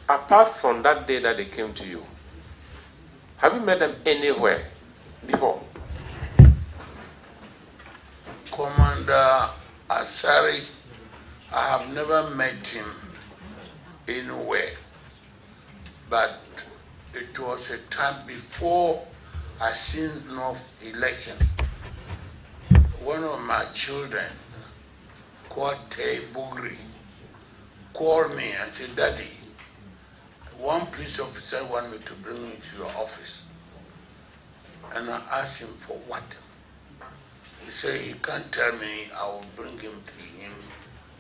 apart from that day that they came to you, have you met them anywhere before? Commander Asari, I have never met him anywhere, but it was a time before I seen North election. One of my children, called Bugri, called me and said, "Daddy, one police officer wanted me to bring me to your office." And I asked him for what? He said he can't tell me. I will bring him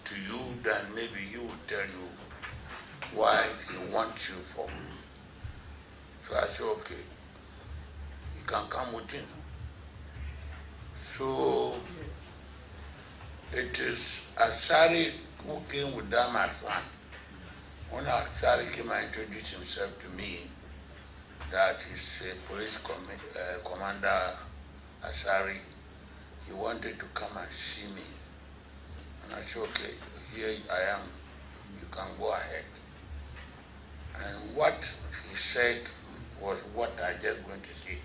to you, then maybe he will tell you why he wants you for. So I said, okay, you can come with him. So it is Asari who came with that, my son. When Asari came and introduced himself to me, that he's a police commander Asari, he wanted to come and see me. And I said, okay, here I am, you can go ahead. And what he said was what I just going to say.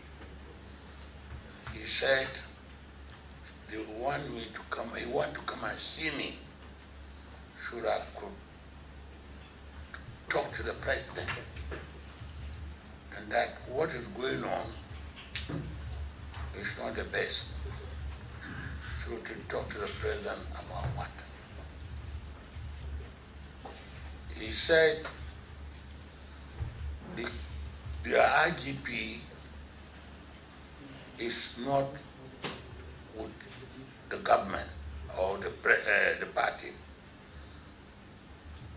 He said, they want me to come, he want to come and see me so that I could talk to the president. And that what is going on is not the best. So to talk to the president about what? He said the IGP is not with the government or the party.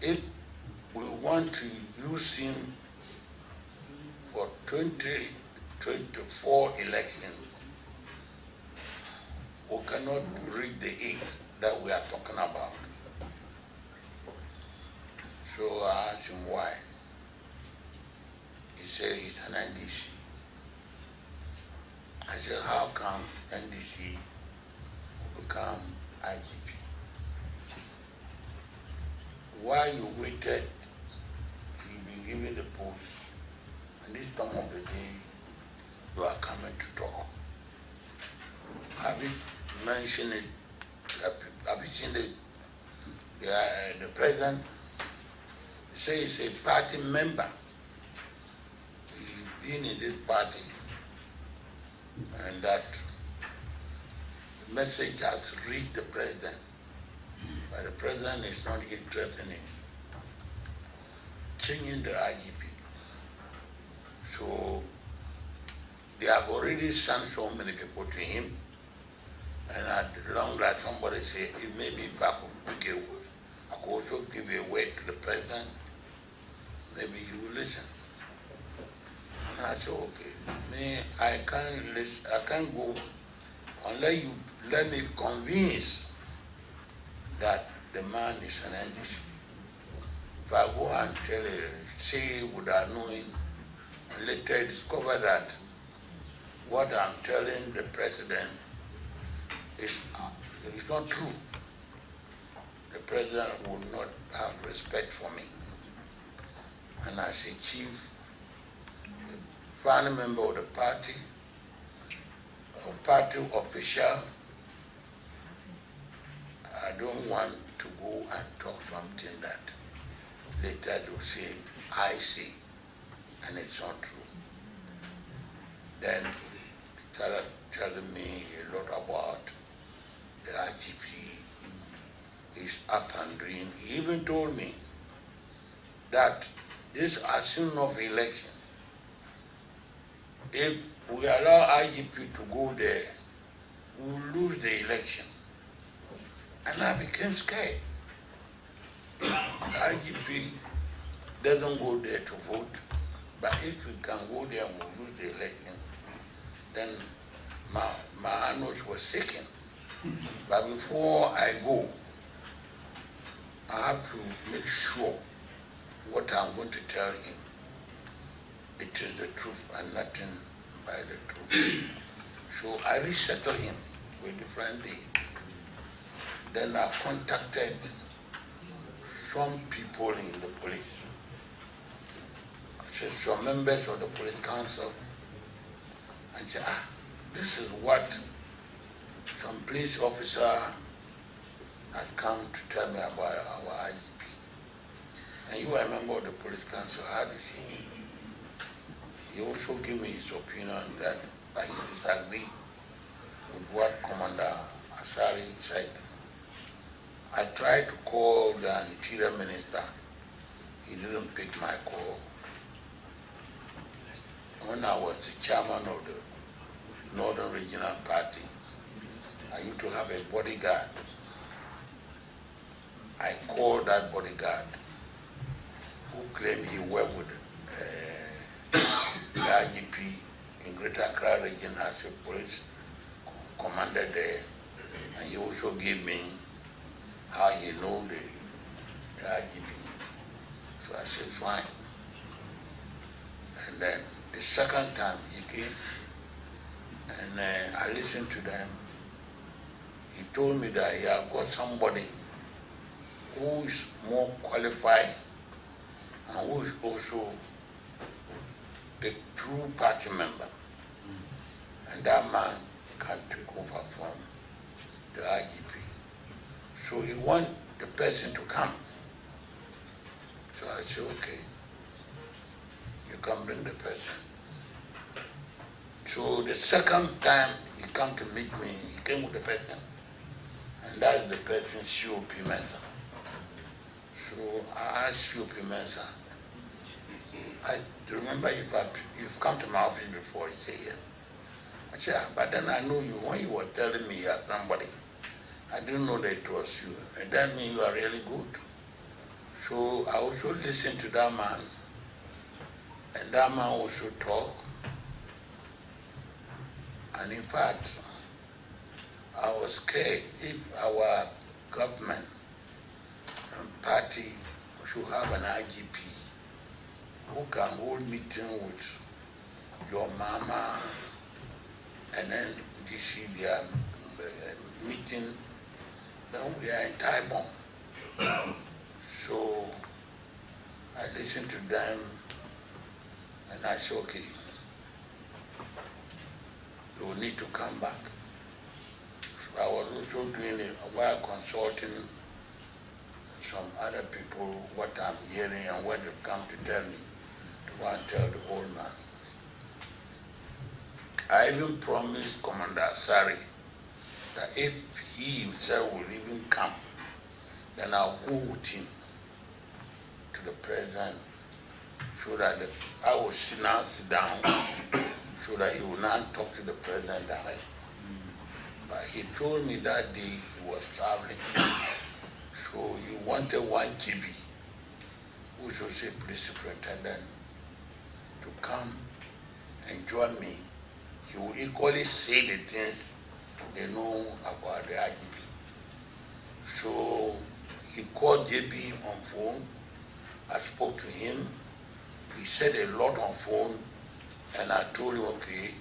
If we want to use him for 2024 election, we cannot reach the age that we are talking about. So I asked him why. He said it's an NDC. I said, how come NDC will become IGP? Why you waited, he been given the post, and this time of the day, you are coming to talk. Have you mentioned it? Have you seen the president? He says he's a party member. He's been in this party, and that message has reached the president, but the president is not interested in changing the IGP. So they have already sent so many people to him, and at long last somebody said, if maybe if I could also give a word to the president, maybe he will listen. And I said, okay, me, I can't listen, I can't go unless you let me convince that the man is an NDC. If I go and say without knowing, and later discover that what I'm telling the president is not true, the president would not have respect for me. And as a chief, a family member of the party, a party official, I don't want to go and talk something that later they'll say, I see, and it's not true. Then he started telling me a lot about the IGP is up and doing. He even told me that this assumption of election, if we allow IGP to go there, we will lose the election. And I became scared. If IGP doesn't go there to vote, but if we can go there and we lose the election, then my annos was shaking. But before I go, I have to make sure what I'm going to tell him, it is the truth and nothing by the truth. So I resettled him with different day. Then I contacted some people in the police said some members of the police council and said, this is what some police officer has come to tell me about our IGP. And you are a member of the police council, how do you see him? He also gave me his opinion that he disagreed with what Commander Asari said. I tried to call the Interior Minister. He didn't pick my call. When I was the chairman of the Northern Regional Party, I used to have a bodyguard. I called that bodyguard who claimed he worked with the IGP in Greater Accra region as a police commander there. And he also gave me how he knew the IGP. So I said, fine. And then the second time he came, and I listened to them. He told me that he had got somebody who is more qualified and who is also a true party member. And that man can take over from the IGP. So he wants the person to come. So I said, okay, you can bring the person. So the second time he came to meet me, he came with the person. And that's the person, COP Mensah. So I asked COP Mensah, I remember you've come to my office before. He said, yes. I said, but then I know you. When you were telling me you had somebody, I didn't know that it was you. And that means you are really good. So I also listened to that man, and that man also talked. And in fact, I was scared if our government and party should have an IGP who can hold meeting with your mama and then you see their meeting, then we are in Taibon. So I listened to them and I said, okay, you will need to come back. So I was also doing it while consulting some other people what I'm hearing and what they've come to tell me to go and tell the old man. I even promised Commander Asari that if he himself will even come, then I'll go with him to the president so that I will sit down so that he will not talk to the president directly. But he told me that day he was traveling, so he wanted one GB, which was a police superintendent, to come and join me. He will equally say the things they know about the IGP. So he called JB on phone. I spoke to him. He said a lot on phone, and I told him, okay,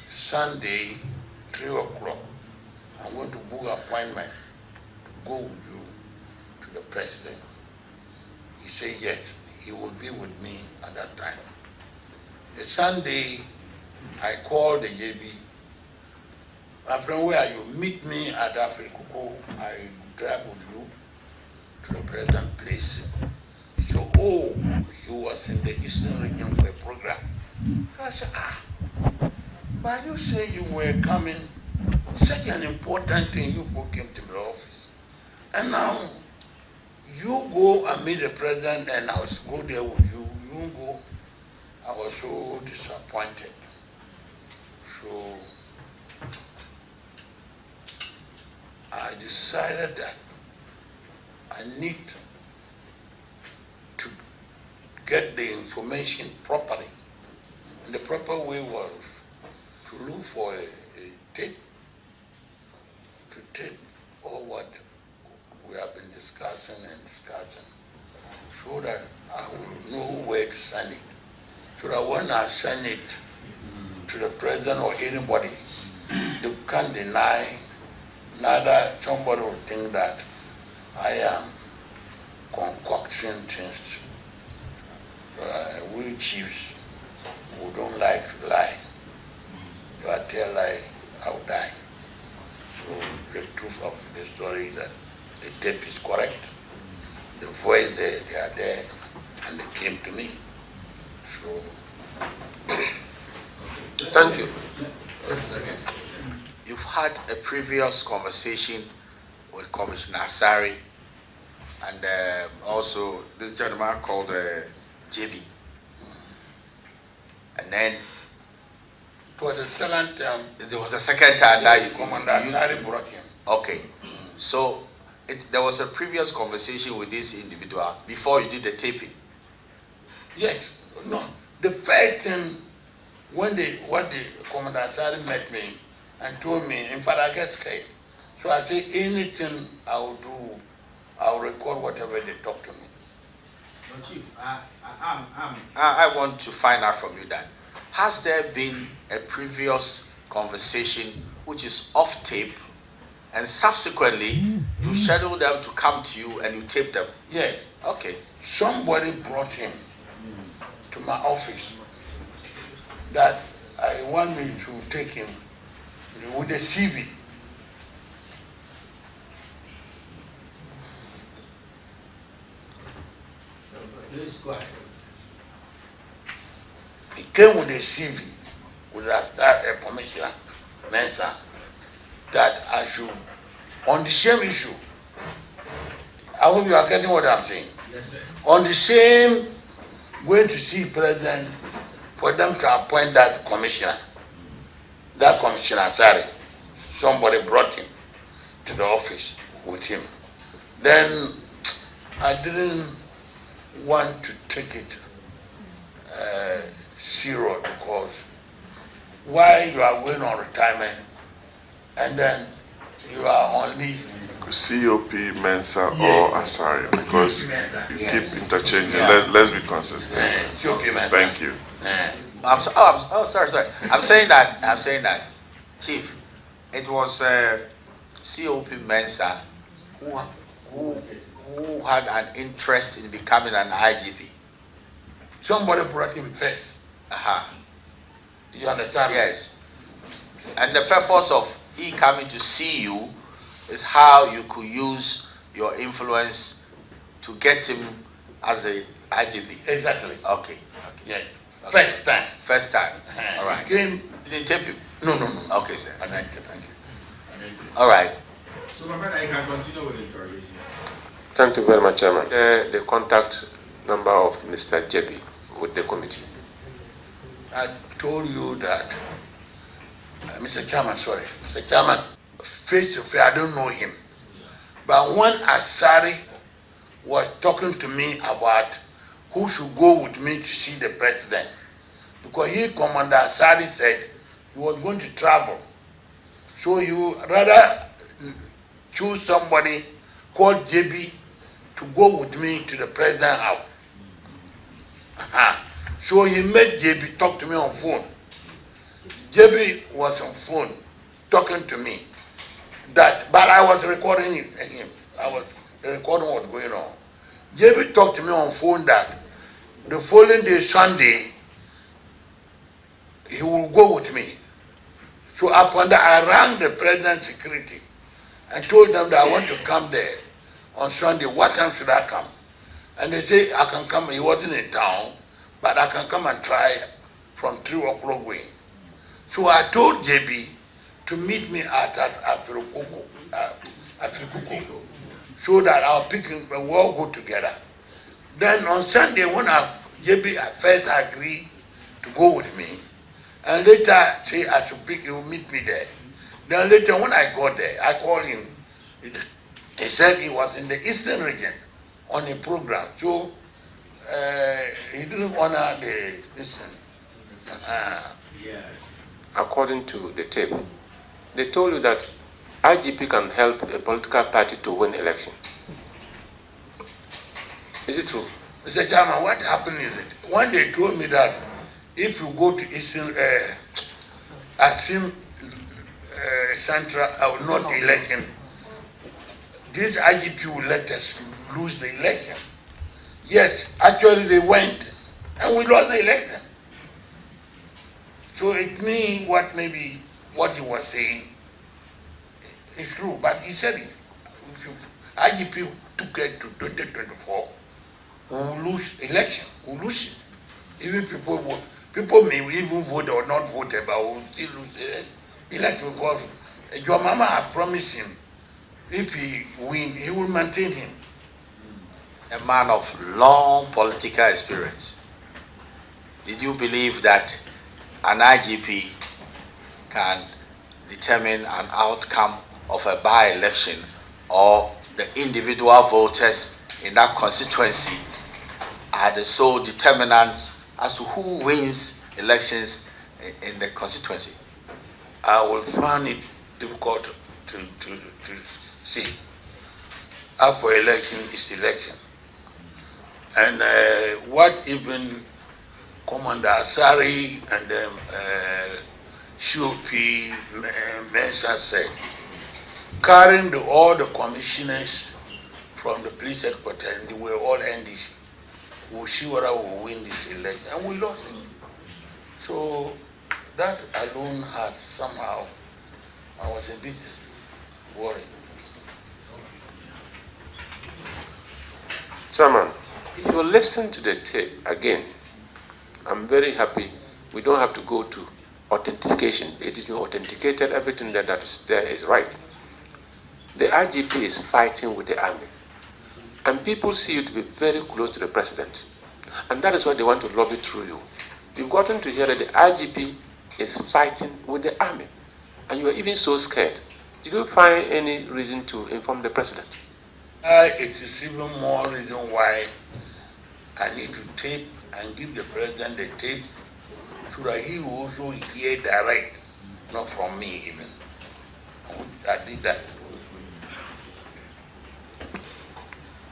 Sunday, 3 o'clock, I'm going to book an appointment to go with you to the president. He said yes, he will be with me at that time. The Sunday, I called the JB. My friend, where are you? Meet me at Afrikuko. I drive with you to the president place. So, oh, he was in the Eastern region for a program. So I said, but you say you were coming, such an important thing, you both came to the office. And now, you go and meet the president and I was go there with you. You go. I was so disappointed. So I decided that I need to get the information properly. And the proper way was to look for a tape, to tape all what we have been discussing, so that I will know where to send it. So that when I send it to the president or anybody, they can't deny, neither somebody will think that I am concocting things. We chiefs, who don't like to lie. If I tell lie, I'll die. So the truth of the story is that the tape is correct. The voice, they are there, and they came to me. So. Thank you. You've had a previous conversation with Commissioner Asari and also this gentleman called JB. And then It was the second time. There was a second time that you Commander Asari brought him. Okay. So there was a previous conversation with this individual before you did the taping. Yes. No. The first thing when the Commander Asari met me and told me, in fact, I get scared. So I say anything I will do, I will record whatever they talk to me. No, Chief, I want to find out from you that has there been a previous conversation which is off tape and subsequently you schedule them to come to you and you tape them? Yes. Okay. Somebody brought him to my office that I want me to take him with a CV. He came with a CV with a commissioner, Mensa, that I should, on the same issue, I hope you are getting what I'm saying. Yes, sir. On the same, going to see President for them to appoint that commissioner, sorry, somebody brought him to the office with him. Then I didn't want to take it serious because why you are going on retirement and then you are on leave. COP, Mensa, or Asari, because you keep interchanging. Let's be consistent. COP, Mensa. Thank you. Sorry. I'm saying that, Chief, it was COP Mensa who had an interest in becoming an IGP. Somebody brought him first. You understand? Yes. And the purpose of he coming to see you is how you could use your influence to get him as a IGP. Exactly. Okay. Yes. Okay. First time. First time. All right. He came. You didn't tape him? No. Okay, sir. Thank you. All right. So, my friend, I can continue with the interrogation. Thank you very much, Chairman. The contact number of Mr. Jebi with the committee. I told you that, Mr. Chairman, face to face, I don't know him. But when Asari was talking to me about who should go with me to see the president, because Commander Asari said he was going to travel. So you rather choose somebody called JB to go with me to the president's house. So he made JB talk to me on phone. JB was on phone talking to me. But I was recording him. The recording was going on. JB talked to me on phone that the following day, Sunday, he will go with me. So upon that, I rang the president's security and told them that I want to come there on Sunday. What time should I come? And they say I can come. He wasn't in town, but I can come and try from 3 o'clock way. So I told JB to meet me at Afirikoko, so that I'll pick him and we'll all go together. Then on Sunday, when JB at first agreed to go with me, and later say I should pick, he will meet me there. Then later when I got there, I called him. He said he was in the Eastern region on a program. So he didn't honor the Eastern. According to the tape, they told you that IGP can help a political party to win election. Is it true? Mr. Chairman, what happened is it? When they told me that if you go to Eastern, Central, not the election, this IGP will let us lose the election. Yes, actually they went And we lost the election. So it means what he was saying is true, but he said it. If IGP took it to 2024, we will lose election, we will lose it. Even people may even vote or not vote, but we will still lose the election because your mama has promised him if he win, he will maintain him. A man of long political experience. Did you believe that an IGP can determine an outcome of a by-election, or the individual voters in that constituency are the sole determinants as to who wins elections in the constituency? I will find it difficult to see. After election is election. And what even Commander Asari and Shupi Mensa said, carrying all the commissioners from the police headquarters, and they were all NDC. We'll see whether we'll win this election. And we lost it. So that alone has somehow, I was a bit worried. Chairman, if you listen to the tape again, I'm very happy we don't have to go to authentication. It is authenticated, everything that is there is right. The IGP is fighting with the army. And people see you to be very close to the president. And that is why they want to lobby through you. You've gotten to hear that the IGP is fighting with the army. And you are even so scared. Did you find any reason to inform the president? It is even more reason why I need to tape and give the president the tape so that he will also hear direct, not from me even. I did that.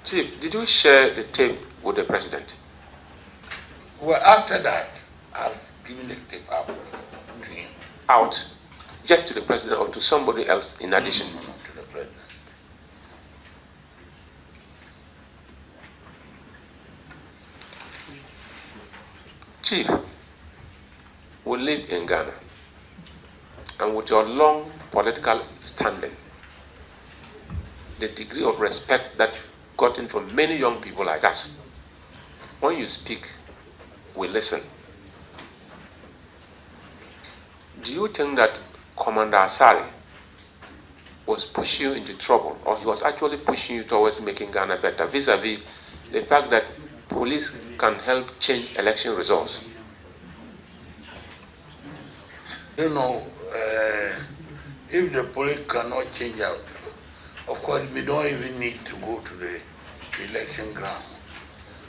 Chief, did you share the tape with the president? Well, after that, I've given the tape out to him. Out? Just to the president or to somebody else in addition? No, to the president. Chief, we live in Ghana, and with your long political standing, the degree of respect that you've gotten from many young people like us, when you speak, we listen. Do you think that Commander Asari was pushing you into trouble, or he was actually pushing you towards making Ghana better, vis-a-vis the fact that police can help change election results? You know, if the police cannot change out, of course, we don't even need to go to the election ground.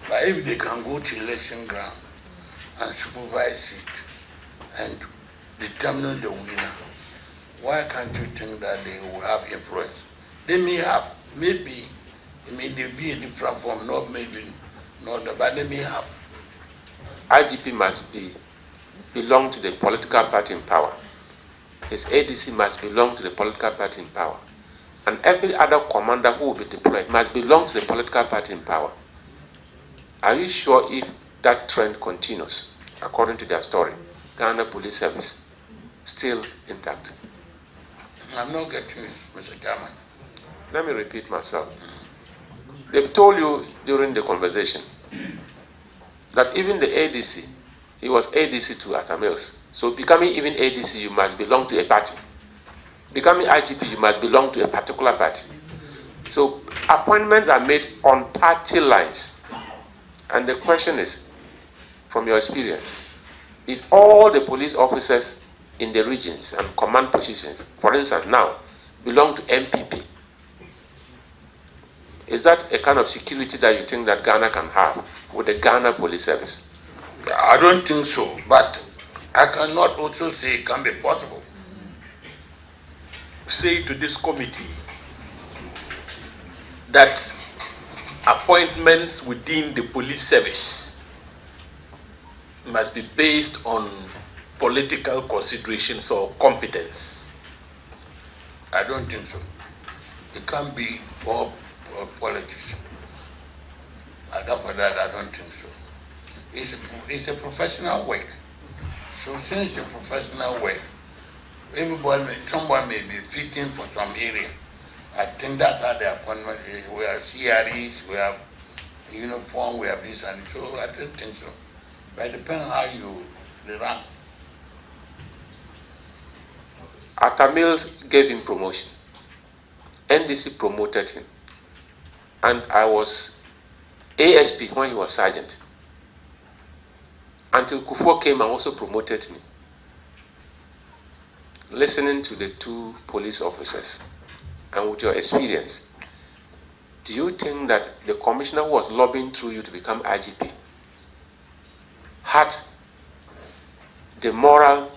But if they can go to election ground and supervise it and determine the winner, why can't you think that they will have influence? They may have, maybe, it may be a different form, not maybe, not, but they may have. IGP must belong to the political party in power. His ADC must belong to the political party in power. And every other commander who will be deployed must belong to the political party in power. Are you sure if that trend continues, according to their story, Ghana Police Service, still intact? I'm not getting this, Mr. Chairman. Let me repeat myself. They've told you during the conversation that even the ADC, he was ADC to Atamils. So becoming even ADC, you must belong to a party. Becoming IGP, you must belong to a particular party. So appointments are made on party lines. And the question is, from your experience, if all the police officers in the regions and command positions, for instance now, belong to MPP, is that a kind of security that you think that Ghana can have with the Ghana Police Service? I don't think so, but I cannot also say it can be possible. Say to this committee that appointments within the police service must be based on political considerations or competence. I don't think so. It can't be all politics. For that, I don't think so. it's a professional work. So since it's a professional work, someone may be fitting for some area. I think that's how the appointment is. We have CREs, we have uniform, we have this and so I don't think so. But it depends on how you rank. Arthur Mills gave him promotion. NDC promoted him. And I was ASP when he was sergeant. Until Kufuor came and also promoted me. Listening to the two police officers and with your experience, do you think that the commissioner who was lobbying through you to become IGP had the moral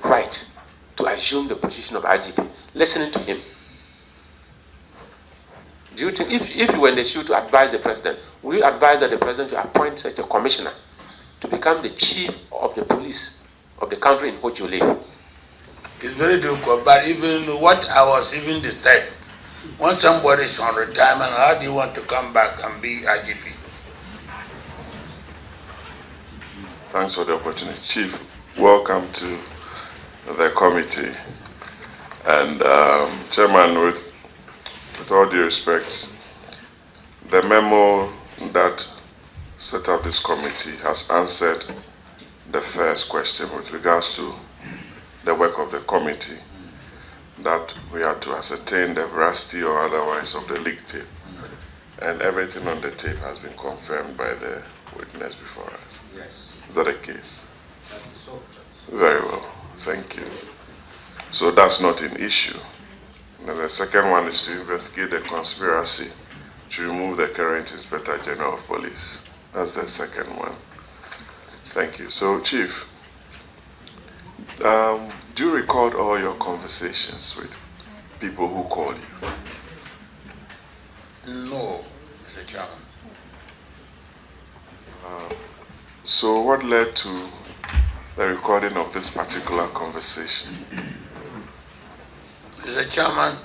right to assume the position of IGP, listening to him? Do you think, if you were in the shoe to advise the president, would you advise that the president should appoint such a commissioner to become the chief of the police of the country in which you live? It's very difficult, but even what I was even disturbed, when somebody is on retirement, how do you want to come back and be IGP? Thanks for the opportunity. Chief, welcome to the committee. And Chairman, with all due respect, the memo that set up this committee has answered the first question with regards to the work of the committee, that we had to ascertain the veracity or otherwise of the leak tape. And everything on the tape has been confirmed by the witness before us. Yes. Is that the case? That is so. Very well. Thank you. So that's not an issue. Then the second one is to investigate the conspiracy to remove the current Inspector General of Police. That's the second one. Thank you. So, Chief, do you record all your conversations with people who call you? No, Mr. Chairman. So what led to the recording of this particular conversation? Mr. Chairman,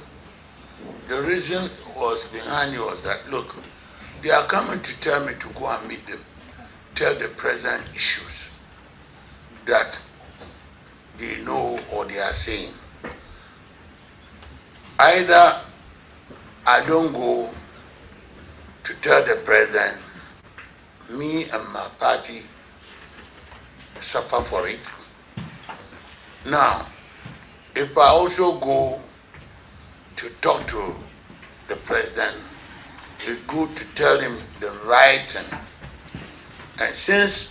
the reason was behind it was that, look, they are coming to tell me to go and meet them, tell the present issues that they know or they are saying. Either I don't go to tell the president, me and my party suffer for it. Now, if I also go to talk to the president, it's good to tell him the right thing. And since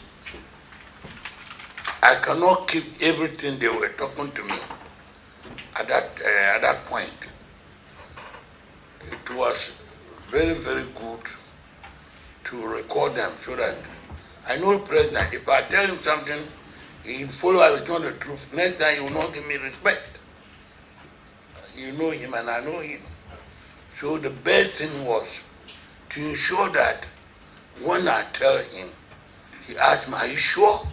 I cannot keep everything they were talking to me at that point, it was very, very good to record them so that I know the president. If I tell him something, he'll follow up, it's not the truth. Next time he will not give me respect. You know him and I know him. So the best thing was to ensure that when I tell him, he asked me, are you sure?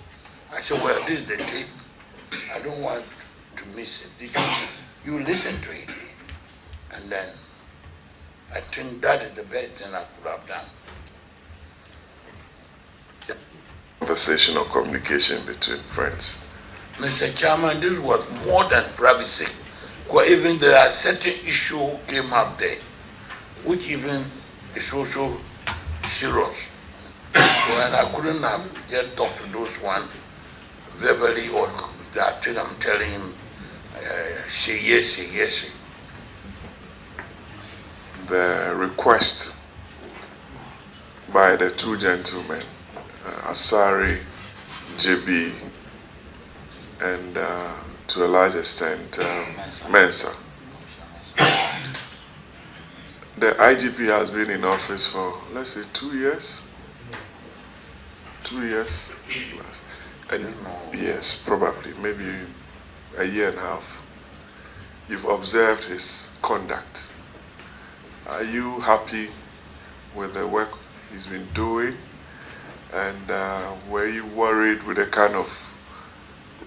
I said, well, this is the tape. I don't want to miss it. You listen to it. And then I think that is the best thing I could have done. Conversation or communication between friends? Mr. Chairman, this was more than privacy. Because even there are certain issues came up there, which even is also serious. And I couldn't have just talked to those one verbally or that thing I'm telling him, say yes, say yes. The request by the two gentlemen, Asari, JB, and to a large extent, Mensa. The IGP has been in office for, let's say, 2 years. 2 years. And yes, probably, maybe a year and a half. You've observed his conduct. Are you happy with the work he's been doing? And were you worried with the kind of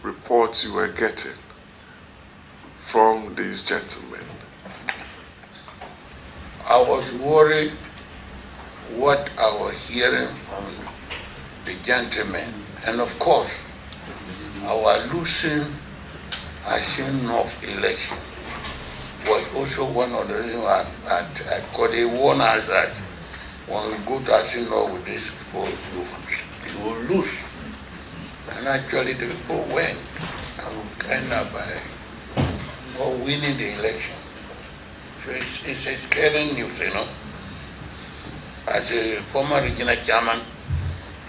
reports you were getting from these gentlemen? I was worried what I was hearing from the gentleman, and of course, our losing Asin North election was also one of the reasons because they warned us that when we go to Asin North with this people, you will lose. And actually the people went and we ended up by winning the election. So it's a scary news, you know. As a former regional chairman,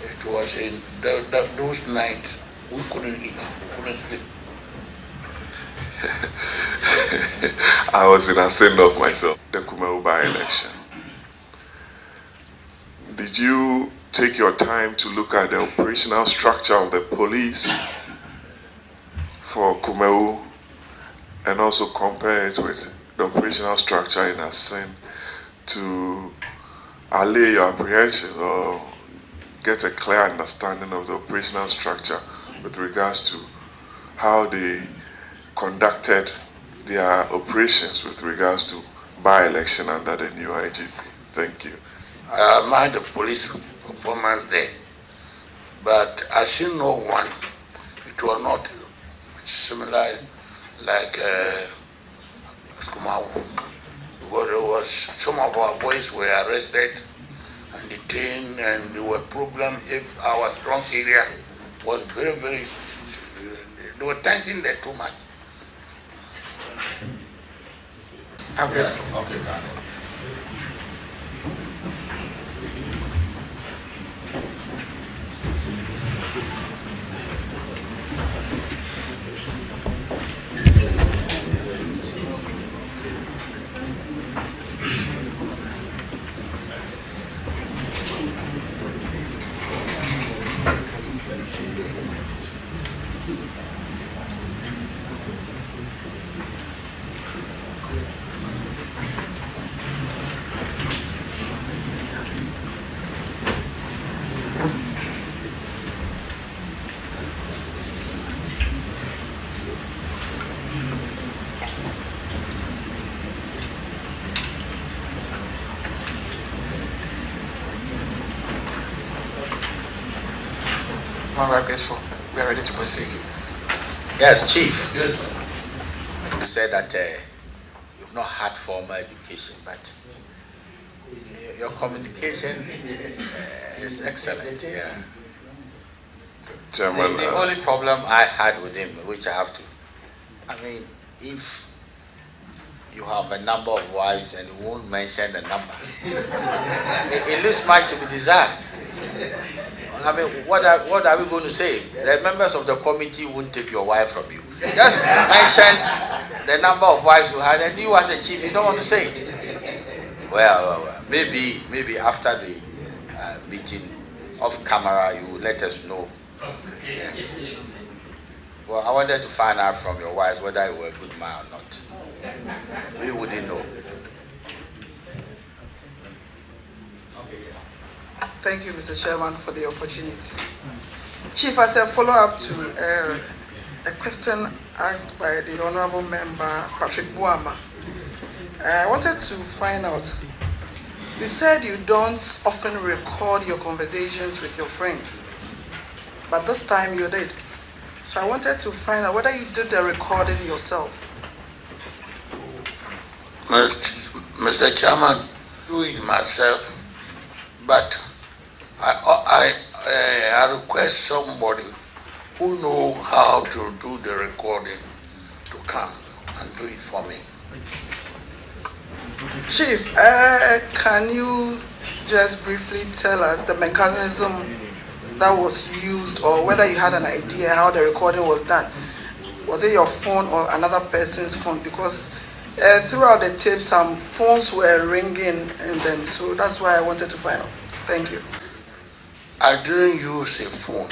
it was in those nights we couldn't eat, we couldn't sleep. I was in a send-off myself, the Kumeru by-election. Did you take your time to look at the operational structure of the police for Kumeru and also compare it with the operational structure in Asin to allay your apprehension or get a clear understanding of the operational structure with regards to how they conducted their operations with regards to by-election under the new IGP? Thank you. I admire the police performance there, but I see no one. It was not similar like Skumawu. Because there was some of our boys were arrested and detained, and there were problems if our strong area was very, very. They were thinking there too much. Okay, got it. Very grateful. We are ready to proceed. Yes, Chief. Yes, sir. You said that you've not had formal education, but your communication is excellent. Yeah. Chairman, The only problem I had with him, which I have to, I mean, if you have a number of wives and you won't mention the number, it leaves much to be desired. I mean, what are we going to say? The members of the committee won't take your wife from you. Just mention the number of wives you had, and you as a chief, you don't want to say it. Well, maybe after the meeting off camera, you will let us know. Yes. Well, I wanted to find out from your wives whether you were a good man or not. We wouldn't know. Thank you, Mr. Chairman, for the opportunity. Chief, as a follow-up to a question asked by the Honorable Member Patrick Buama, I wanted to find out, you said you don't often record your conversations with your friends, but this time you did. So I wanted to find out whether you did the recording yourself. Mr. Chairman, do it myself, but I request somebody who know how to do the recording to come and do it for me. Chief, can you just briefly tell us the mechanism that was used, or whether you had an idea how the recording was done? Was it your phone or another person's phone? Because throughout the tape, some phones were ringing, and then so that's why I wanted to find out. Thank you. I didn't use a phone.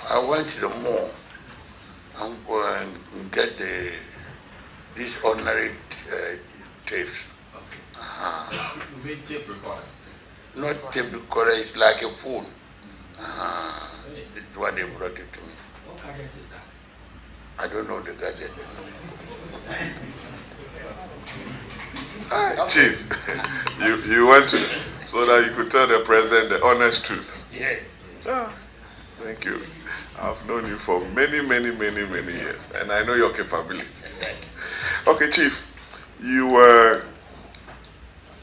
I went to the mall and go and get these ordinary tapes. You made tape recorder? Not tape recorder, it's like a phone. That's why they brought it to me. What gadget is that? I don't know the gadget. Chief, you went to so that you could tell the president the honest truth. Yes. Ah, thank you. I've known you for many, many, many, many years, and I know your capabilities. Okay, Chief, you were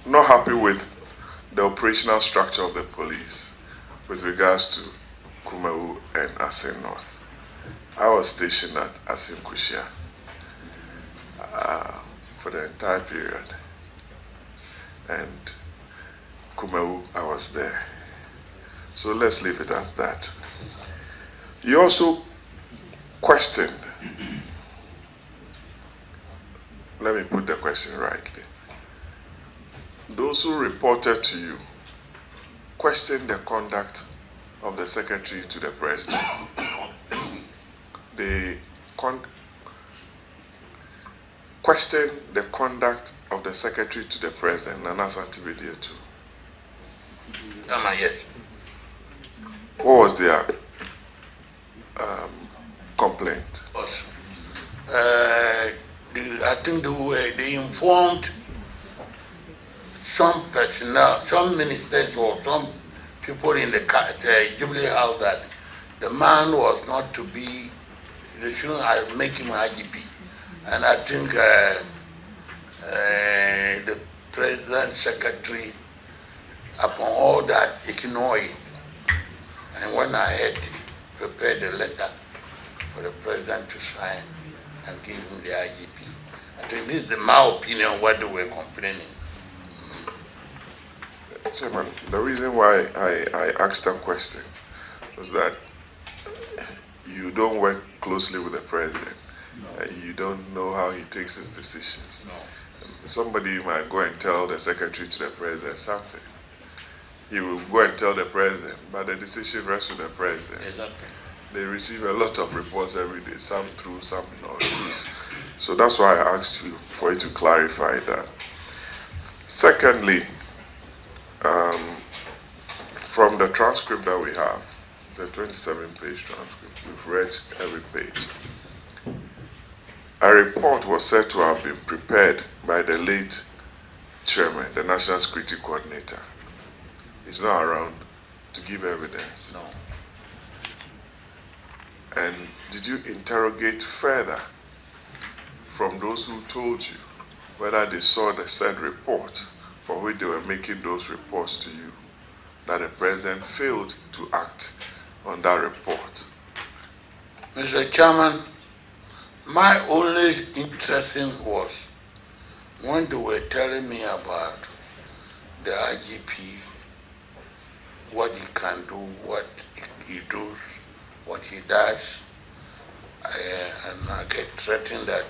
not happy with the operational structure of the police with regards to Kumawu and Asin North. I was stationed at Asin Kushia for the entire period, and Kumawu, I was there. So let's leave it as that. You also questioned, let me put the question rightly. Those who reported to you questioned the conduct of the secretary to the president. They questioned the conduct of the secretary to the president, Nana Santividia too. Yes. What was their complaint? Yes. I think they informed some personnel, some ministers or some people in the Jubilee House that the man was not to be, they shouldn't make him IGP. And I think the president secretary, upon all that, ignored it. And when I had prepared a letter for the president to sign and give him the IGP, I think this is my opinion what they were complaining. Chairman, the reason why I asked that question was that you don't work closely with the president. No. You don't know how he takes his decisions. No. Somebody might go and tell the secretary to the president something. He will go and tell the president, but the decision rests with the president. Exactly. They receive a lot of reports every day, some true, some not true. So that's why I asked you, for you to clarify that. Secondly, from the transcript that we have, it's a 27-page transcript. We've read every page. A report was said to have been prepared by the late chairman, the National Security Coordinator. He's not around to give evidence. No. And did you interrogate further from those who told you whether they saw the said report for which they were making those reports to you, that the president failed to act on that report? Mr. Chairman, my only interest was when they were telling me about the IGP, what he can do, what he does, what he does, and I get threatened that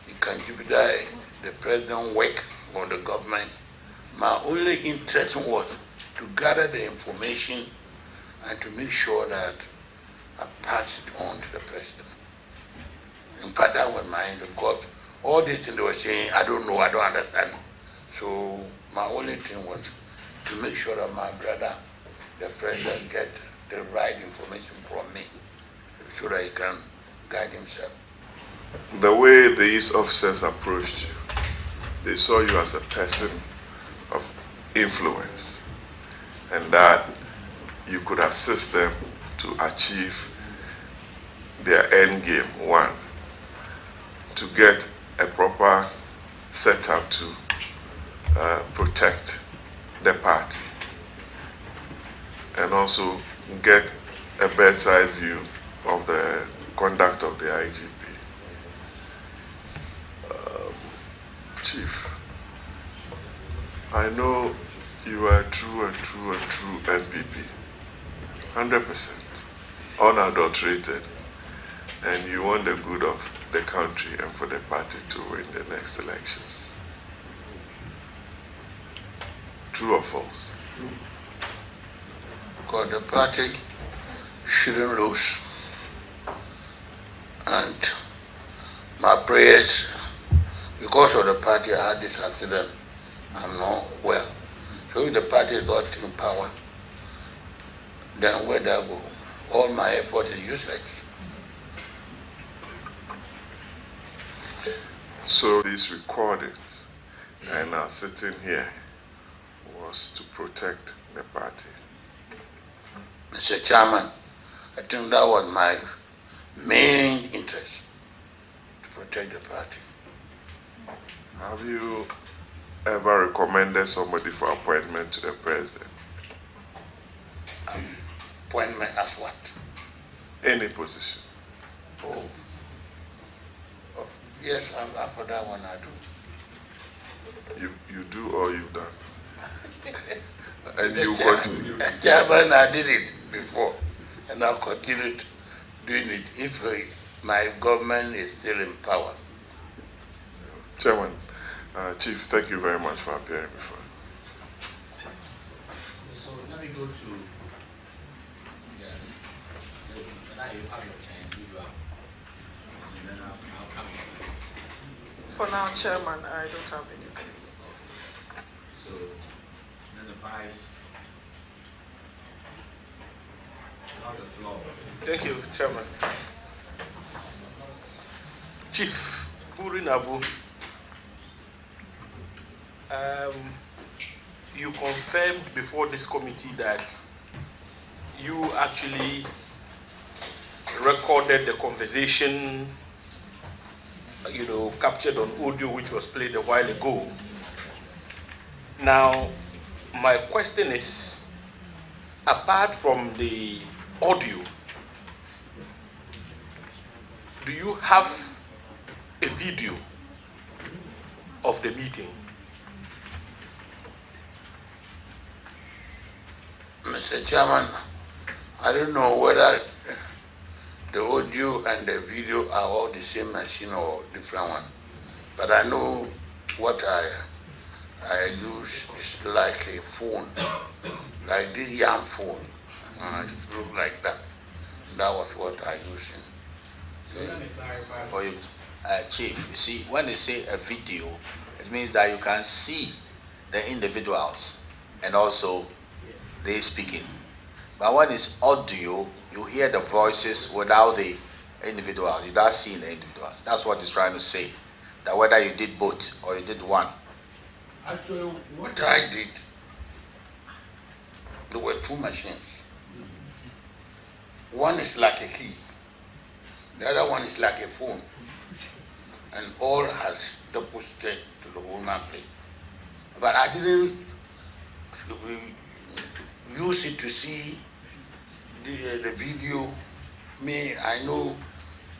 he can give the president work on the government. My only interest was to gather the information and to make sure that I pass it on to the president. In fact, that was mine, because all these things they were saying, I don't know, I don't understand. So my only thing was to make sure that my brother, the president, get the right information from me so that he can guide himself. The way these officers approached you, they saw you as a person of influence, and that you could assist them to achieve their end game. One, to get a proper setup to protect the party, and also get a bedside view of the conduct of the IGP. Chief, I know you are a true NPP, 100%, unadulterated, and you want the good of the country and for the party to win the next elections. True or false? Because the party shouldn't lose. And my prayers, because of the party, I had this accident. I'm not well. So if the party is not in power, then where do I go? All my effort is useless. So these recordings and sitting here was was to protect the party? Mr. Chairman, I think that was my main interest, to protect the party. Have you ever recommended somebody for appointment to the president? Appointment as what? Any position. Oh. Yes, for that one I do. You do or you've done? And you continue. Chairman, I did it before, and I'll continue doing it if my government is still in power. Chairman, Chief, thank you very much for appearing before. So let me go to, yes, now you have your turn, you are. So then I'll come in. For now, Chairman, I don't have anything. So then the vice, now the floor. Thank you, Chairman. Chief Bugri Naabu, you confirmed before this committee that you actually recorded the conversation, captured on audio, which was played a while ago. Now, my question is, apart from the audio, do you have a video of the meeting? Mr. Chairman, I don't know whether the audio and the video are all the same machine or different one, but I know what I use is like a phone, like this young phone. It looks like that. That was what I used. So let me clarify for you, Chief. You see, when they say a video, it means that you can see the individuals and also they speaking. But when it's audio, you hear the voices without the individuals. You're not seeing the individuals. That's what it's trying to say. That whether you did both or you did one. Actually, what I did, there were two machines. One is like a key. The other one is like a phone. And all has deposited to the woman place. But I didn't use it to see the video. Me, I know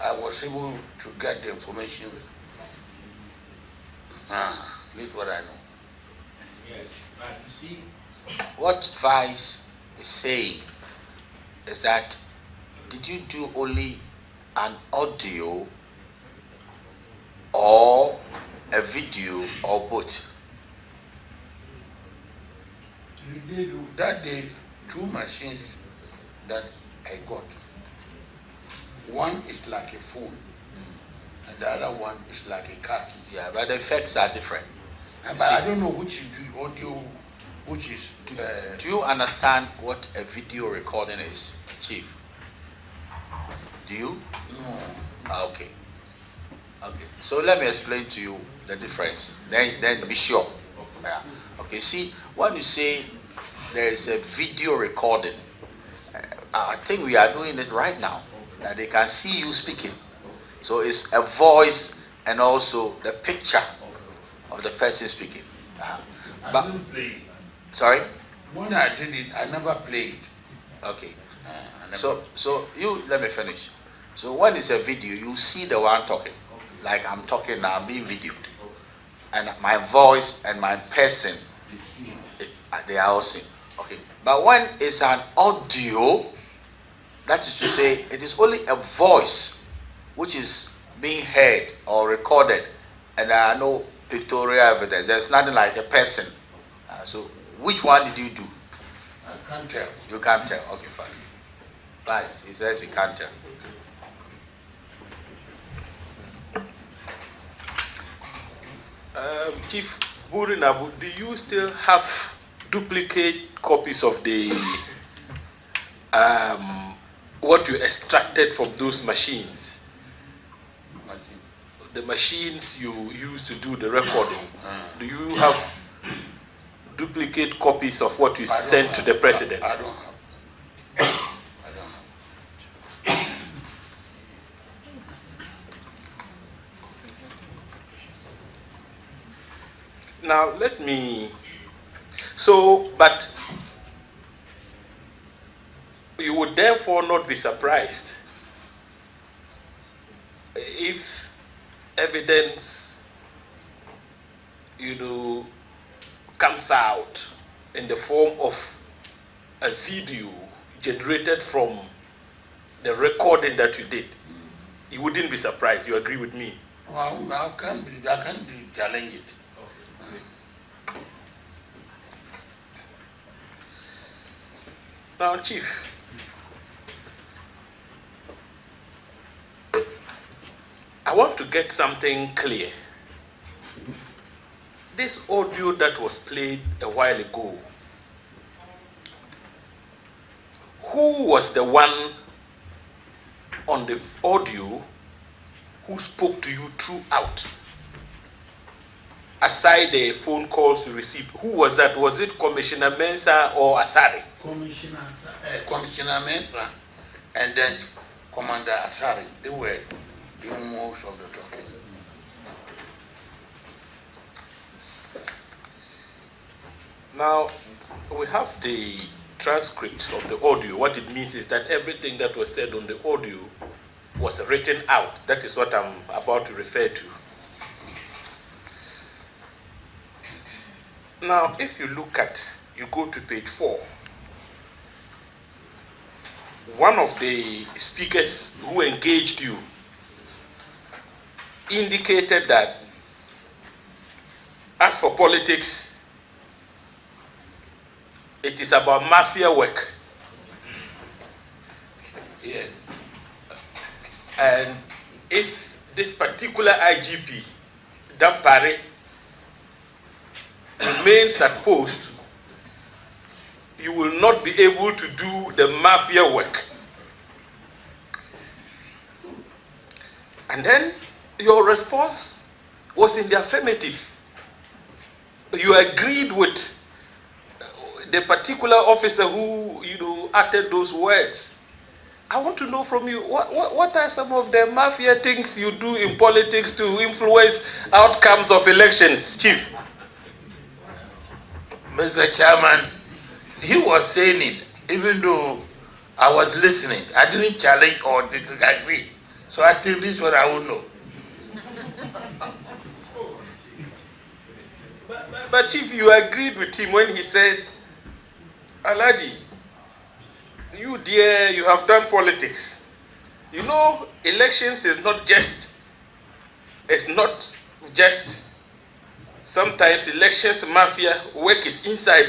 I was able to get the information. This is what I know. Yes, but you see, what Vice is saying is that did you do only an audio or a video or both? We did that day, two machines that I got. One is like a phone, and the other one is like a car key. Yeah, but the effects are different. But I don't know which is the audio, which is... Do you understand what a video recording is, Chief? Do you? No. Okay. Okay. So let me explain to you the difference. Then be sure. Yeah. Okay. See, when you say there is a video recording, I think we are doing it right now. That they can see you speaking. So it's a voice and also the picture of the person speaking. I didn't play it. Sorry? When I did it, I never played. Okay. So you let me finish. So when it's a video, you see the one talking. Like I'm talking now, I'm being videoed. And my voice and my person, they are all same. Okay. But when it's an audio, that is to say, it is only a voice which is being heard or recorded, and there are no pictorial evidence. There's nothing like a person. So which one did you do? I can't tell. You can't tell. Okay, fine. Nice. He says he can't tell. Chief Bugri Naabu, do you still have duplicate copies of the what you extracted from those machines? Machine. The machines you used to do the recording. Do you have duplicate copies of what you sent to the president? I don't have. Now, let me... So, but you would therefore not be surprised if evidence, comes out in the form of a video generated from the recording that you did. You wouldn't be surprised. You agree with me? Well, I can't challenge it. Now, Chief, I want to get something clear. This audio that was played a while ago, who was the one on the audio who spoke to you throughout? Aside the phone calls you received, who was that? Was it Commissioner Mensah or Asari? Commissioner Mensah and then Commander Asari. They were doing most of the talking. Now, we have the transcript of the audio. What it means is that everything that was said on the audio was written out. That is what I'm about to refer to. Now, if you go to page 4, one of the speakers who engaged you indicated that as for politics, it is about mafia work. Yes. And if this particular IGP, Dampare, remains at post, you will not be able to do the mafia work. And then your response was in the affirmative. You agreed with the particular officer who, uttered those words. I want to know from you, what are some of the mafia things you do in politics to influence outcomes of elections, Chief? Mr. Chairman, he was saying it, even though I was listening. I didn't challenge or disagree. So I think this is what I will know. But Chief, you agreed with him when he said, Alaji, you dear, you have done politics. Elections is not just, sometimes elections mafia work is inside.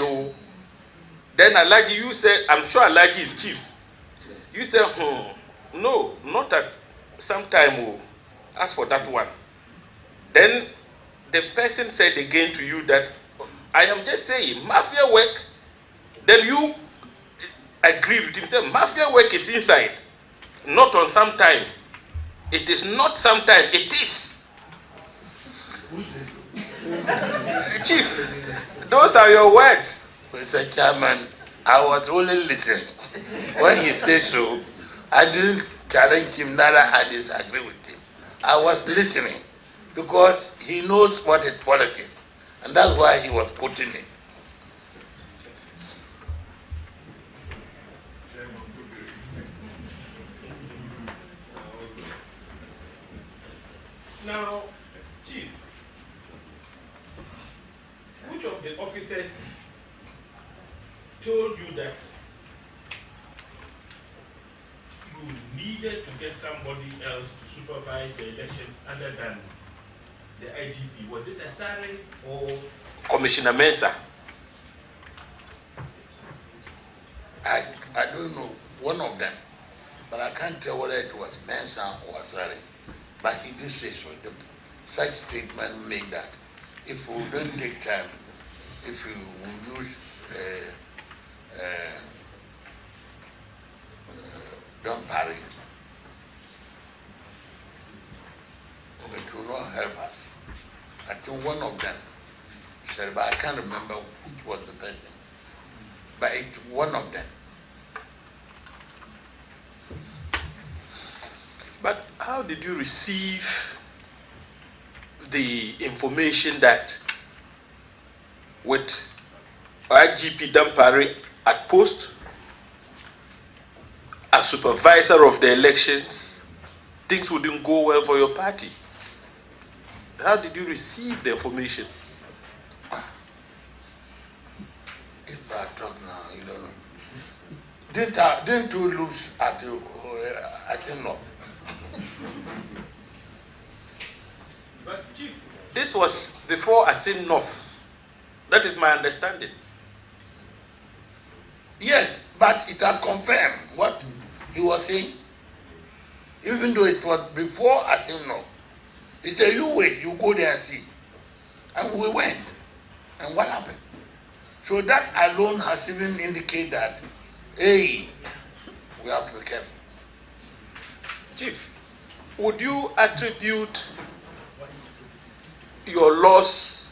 Then Alaji, you said, I'm sure Alaji is chief. You said, no, not at some time. As for that one. Then the person said again to you that, I am just saying, mafia work. Then you agreed with him, said, mafia work is inside, not on some time. It is not sometime, it is. Chief, those are your words. Mr. Chairman, I was only listening. When he said so, I didn't challenge him, neither I disagree with him. I was listening because he knows what is politics, and that's why he was quoting it. Now, Chief, which of the officers told you that you needed to get somebody else to supervise the elections other than the IGP? Was it Asare or Commissioner Mensah? I don't know, one of them, but I can't tell whether it was Mensah or Asare. But he did say so. Such statement made that if we don't take time, if we will use don't parry, it will not help us. I think one of them necessarily, but I can't remember which was the person. But it's one of them. But how did you receive the information that with IGP Dampare at post, as supervisor of the elections, things wouldn't go well for your party? How did you receive the information? If I talk now, you don't know. Didn't you lose at the North? But Chief, this was before Asin North. That is my understanding. Yes, but it had confirmed what he was saying. Even though it was before Asin North. He said, you wait, you go there and see. And we went. And what happened? So that alone has even indicated that, hey, we have to be careful. Chief, would you attribute your loss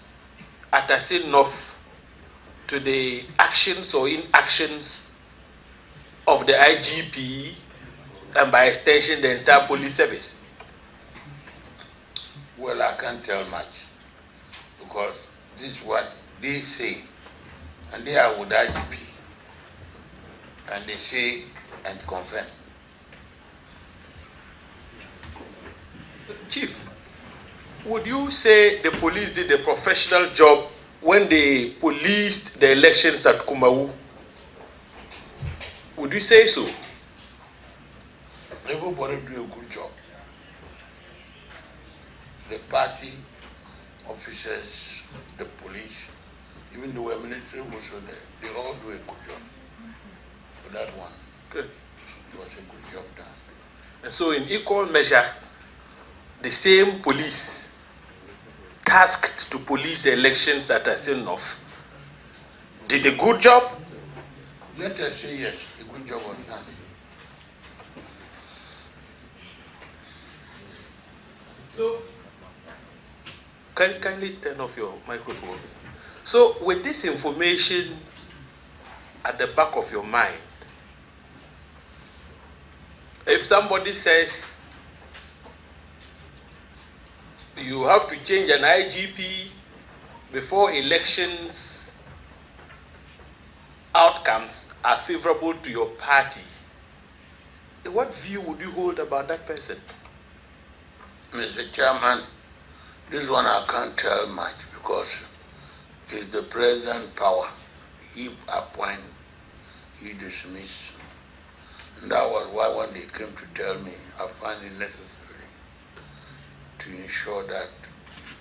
at Asin North to the actions or inactions of the IGP and by extension the entire police service? Well, I can't tell much because this is what they say. And they are with IGP. And they say and confirm. Chief, would you say the police did a professional job when they policed the elections at Kumawu? Would you say so? Everybody do a good job. The party, officers, the police, even the military also there, they all do a good job. For that one, Good. it was a good job done. And so in equal measure, the same police tasked to police the elections at Asin North did a good job? Let us say yes, a good job was done. So, kindly turn off your microphone. So, with this information at the back of your mind, if somebody says you have to change an IGP before elections outcomes are favorable to your party, what view would you hold about that person? Mr. Chairman, this one I can't tell much because it's the president's power. He appoint, he dismiss. And that was why when they came to tell me, I find it necessary to ensure that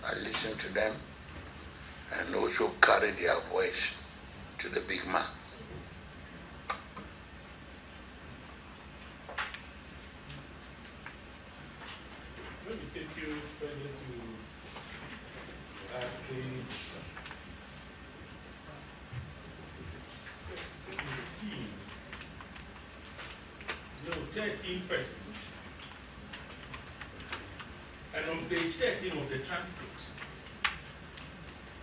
I listen to them and also carry their voice to the big man. Let me take you further to page 17. No, 13 first. And on page 13 of the transcript,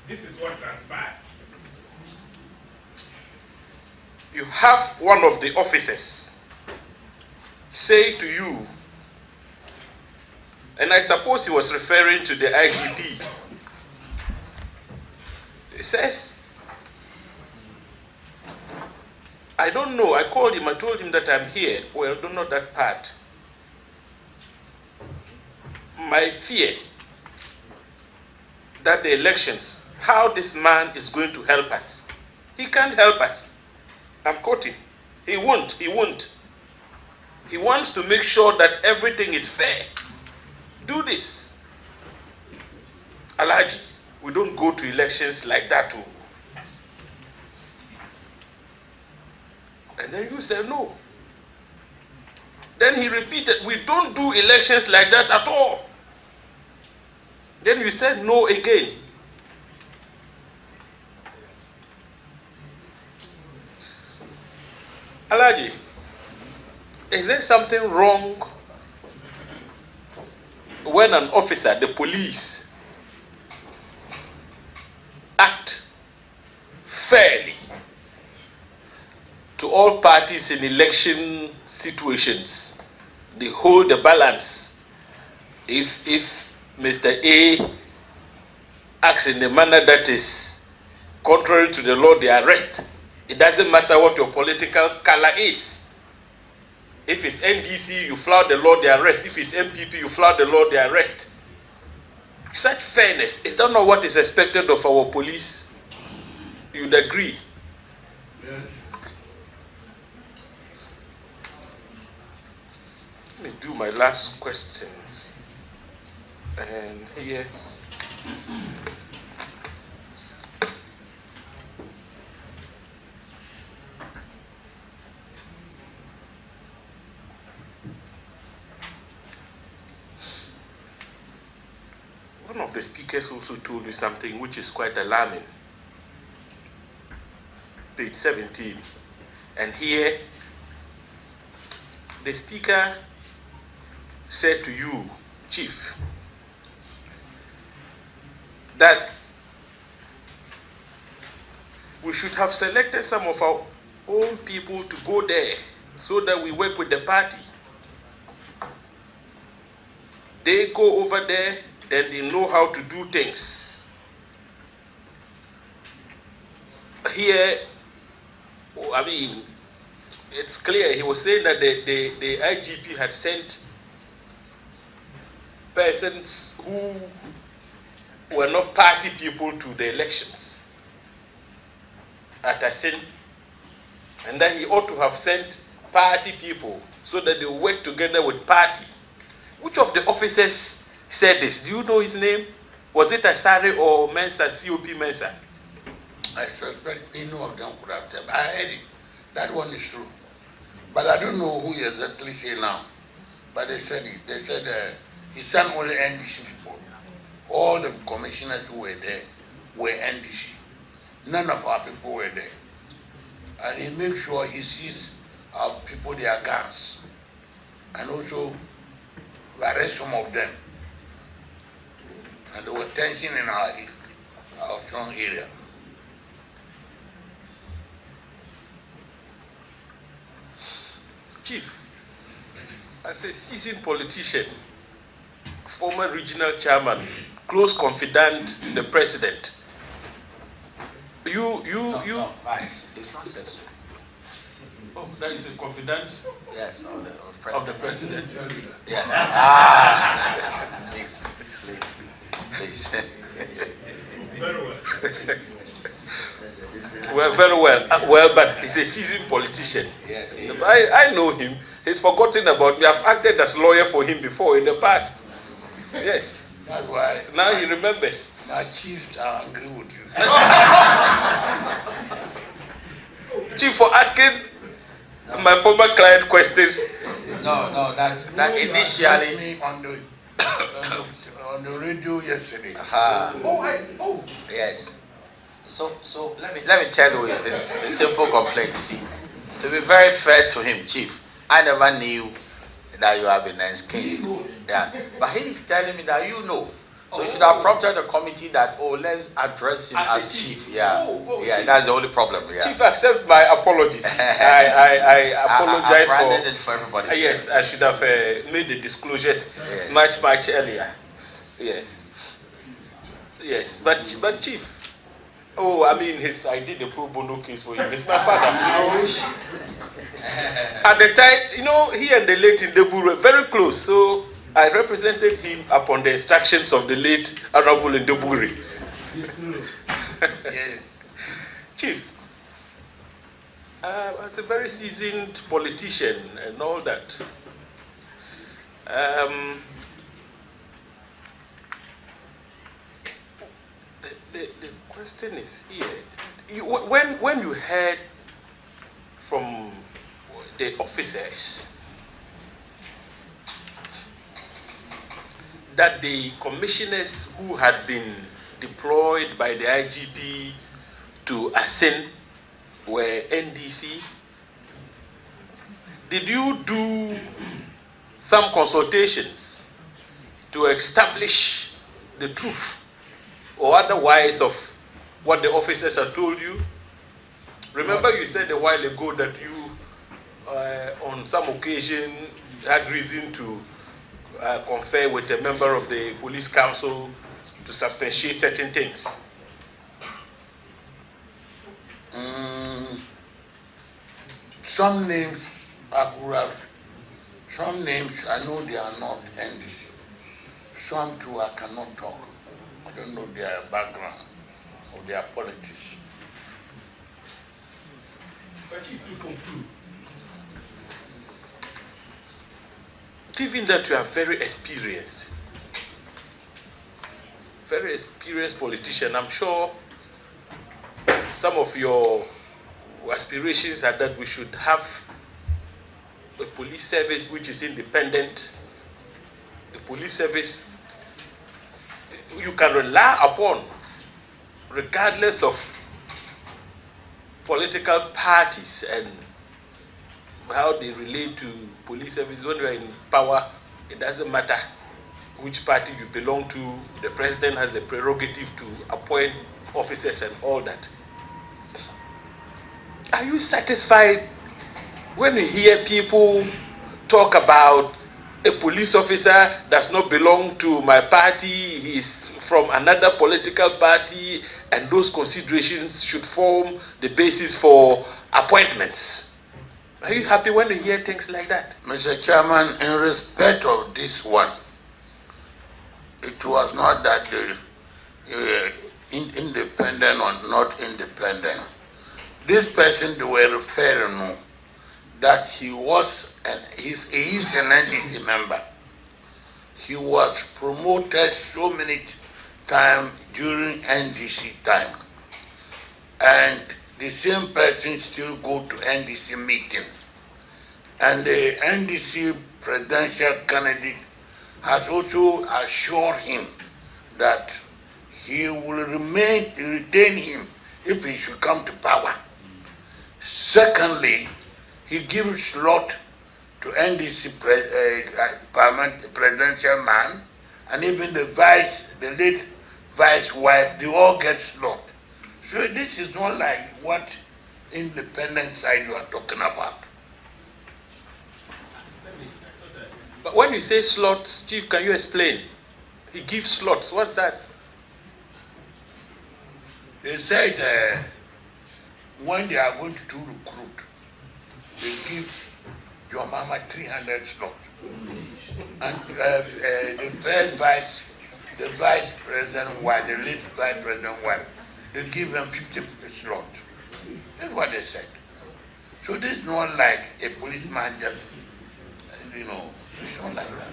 this is what transpired. You have one of the officers say to you, and I suppose he was referring to the IGP. He says, I don't know, I called him, I told him that I'm here. Well, don't know that part. My fear that the elections, how this man is going to help us. He can't help us. I'm quoting. He won't. He wants to make sure that everything is fair. Do this. Alhaji, we don't go to elections like that too. And then you said no. Then he repeated, we don't do elections like that at all. Then you said no again. Alhaji, is there something wrong when an officer, the police, act fairly to all parties in election situations. They hold the balance. If Mr. A acts in a manner that is contrary to the law, they arrest. It doesn't matter what your political color is. If it's NDC, you flout the law, they arrest. If it's MPP, you flout the law, they arrest. Such fairness, is that not what is expected of our police? You'd agree? Yes. Let me do my last questions. And here. One of the speakers also told me something which is quite alarming. Page 17. And here, the speaker said to you, Chief, that we should have selected some of our own people to go there so that we work with the party. They go over there, then they know how to do things. Here, I mean, it's clear. He was saying that the IGP had sent persons who were not party people to the elections at Asin, and that he ought to have sent party people so that they work together with party. Which of the officers said this? Do you know his name? Was it Asare or Mensa, COP Mensa? I suspect any of them could have said. I heard it. That one is true. But I don't know who exactly say now. But they said it. They said he sent only NDC people. All the commissioners who were there were NDC. None of our people were there. And he makes sure he sees our people their guns. And also arrest some of them. And there was tension in our strong area. Chief, as a seasoned politician, former regional chairman, close confidant to the president, No, Vice, it's not said so. Oh, that is a confidant Yes, of the president. Yes. Ah, please. Very well. Well, very well. Well, but he's a seasoned politician. Yes, he is. I know him. He's forgotten about me. I've acted as lawyer for him before in the past. Yes. That's why Now he remembers. my chiefs are angry with you. Chief, for asking my former client questions. No, that You asked initially. me on the radio yesterday. Yes. So let me tell you this a simple complaint. See, to be very fair to him, Chief, I never knew that you have been king. Yeah, but he is telling me that you know. So you should have prompted the committee that let's address him as chief. Yeah, yeah, Chief. That's the only problem. Yeah. Chief, accept my apologies. I apologize I for. branded it for everybody. Yes, I should have made the disclosures Yeah. much earlier. Yes, but Chief. Oh, I mean, I did the pro bono case for him. It's my father. At the time, he and the late Ndebu were very close. So I represented him upon the instructions of the late Honorable Ndebu. Yes. Chief, as a very seasoned politician and all that, the question is here. When you heard from the officers that the commissioners who had been deployed by the IGP to Asin were NDC, did you do some consultations to establish the truth or otherwise of what the officers had told you? Remember you said a while ago that you, on some occasion, had reason to confer with a member of the police council to substantiate certain things. Some names I could have, some names I know they are not NDC. Some too I cannot talk. I don't know their background or their politics. But Chief, to conclude, Given that you are very experienced politician, I'm sure some of your aspirations are that we should have a police service which is independent, a police service you can rely upon regardless of political parties and how they relate to police service. When you are in power, it doesn't matter which party you belong to. The president has the prerogative to appoint officers and all that. Are you satisfied when you hear people talk about a police officer does not belong to my party, he's from another political party, and those considerations should form the basis for appointments? Are you happy when you hear things like that? Mr. Chairman, in respect of this one, it was not that independent or not independent. This person they were referring to, that he is an NDC member. He was promoted so many times during NDC time. And the same person still go to NDC meeting. And the NDC presidential candidate has also assured him that he will retain him if he should come to power. Secondly, he gives slot to NDC presidential man, and even the late vice wife, they all get slot. So this is not like what independent side you are talking about. But when you say slots, Chief, can you explain? He gives slots. What's that? They said when they are going to do recruit, they give your mama 300 slots. And the vice president wife, the late vice president wife, they give them 50 slots. That's what they said. So this is not like a policeman just, it's not like that.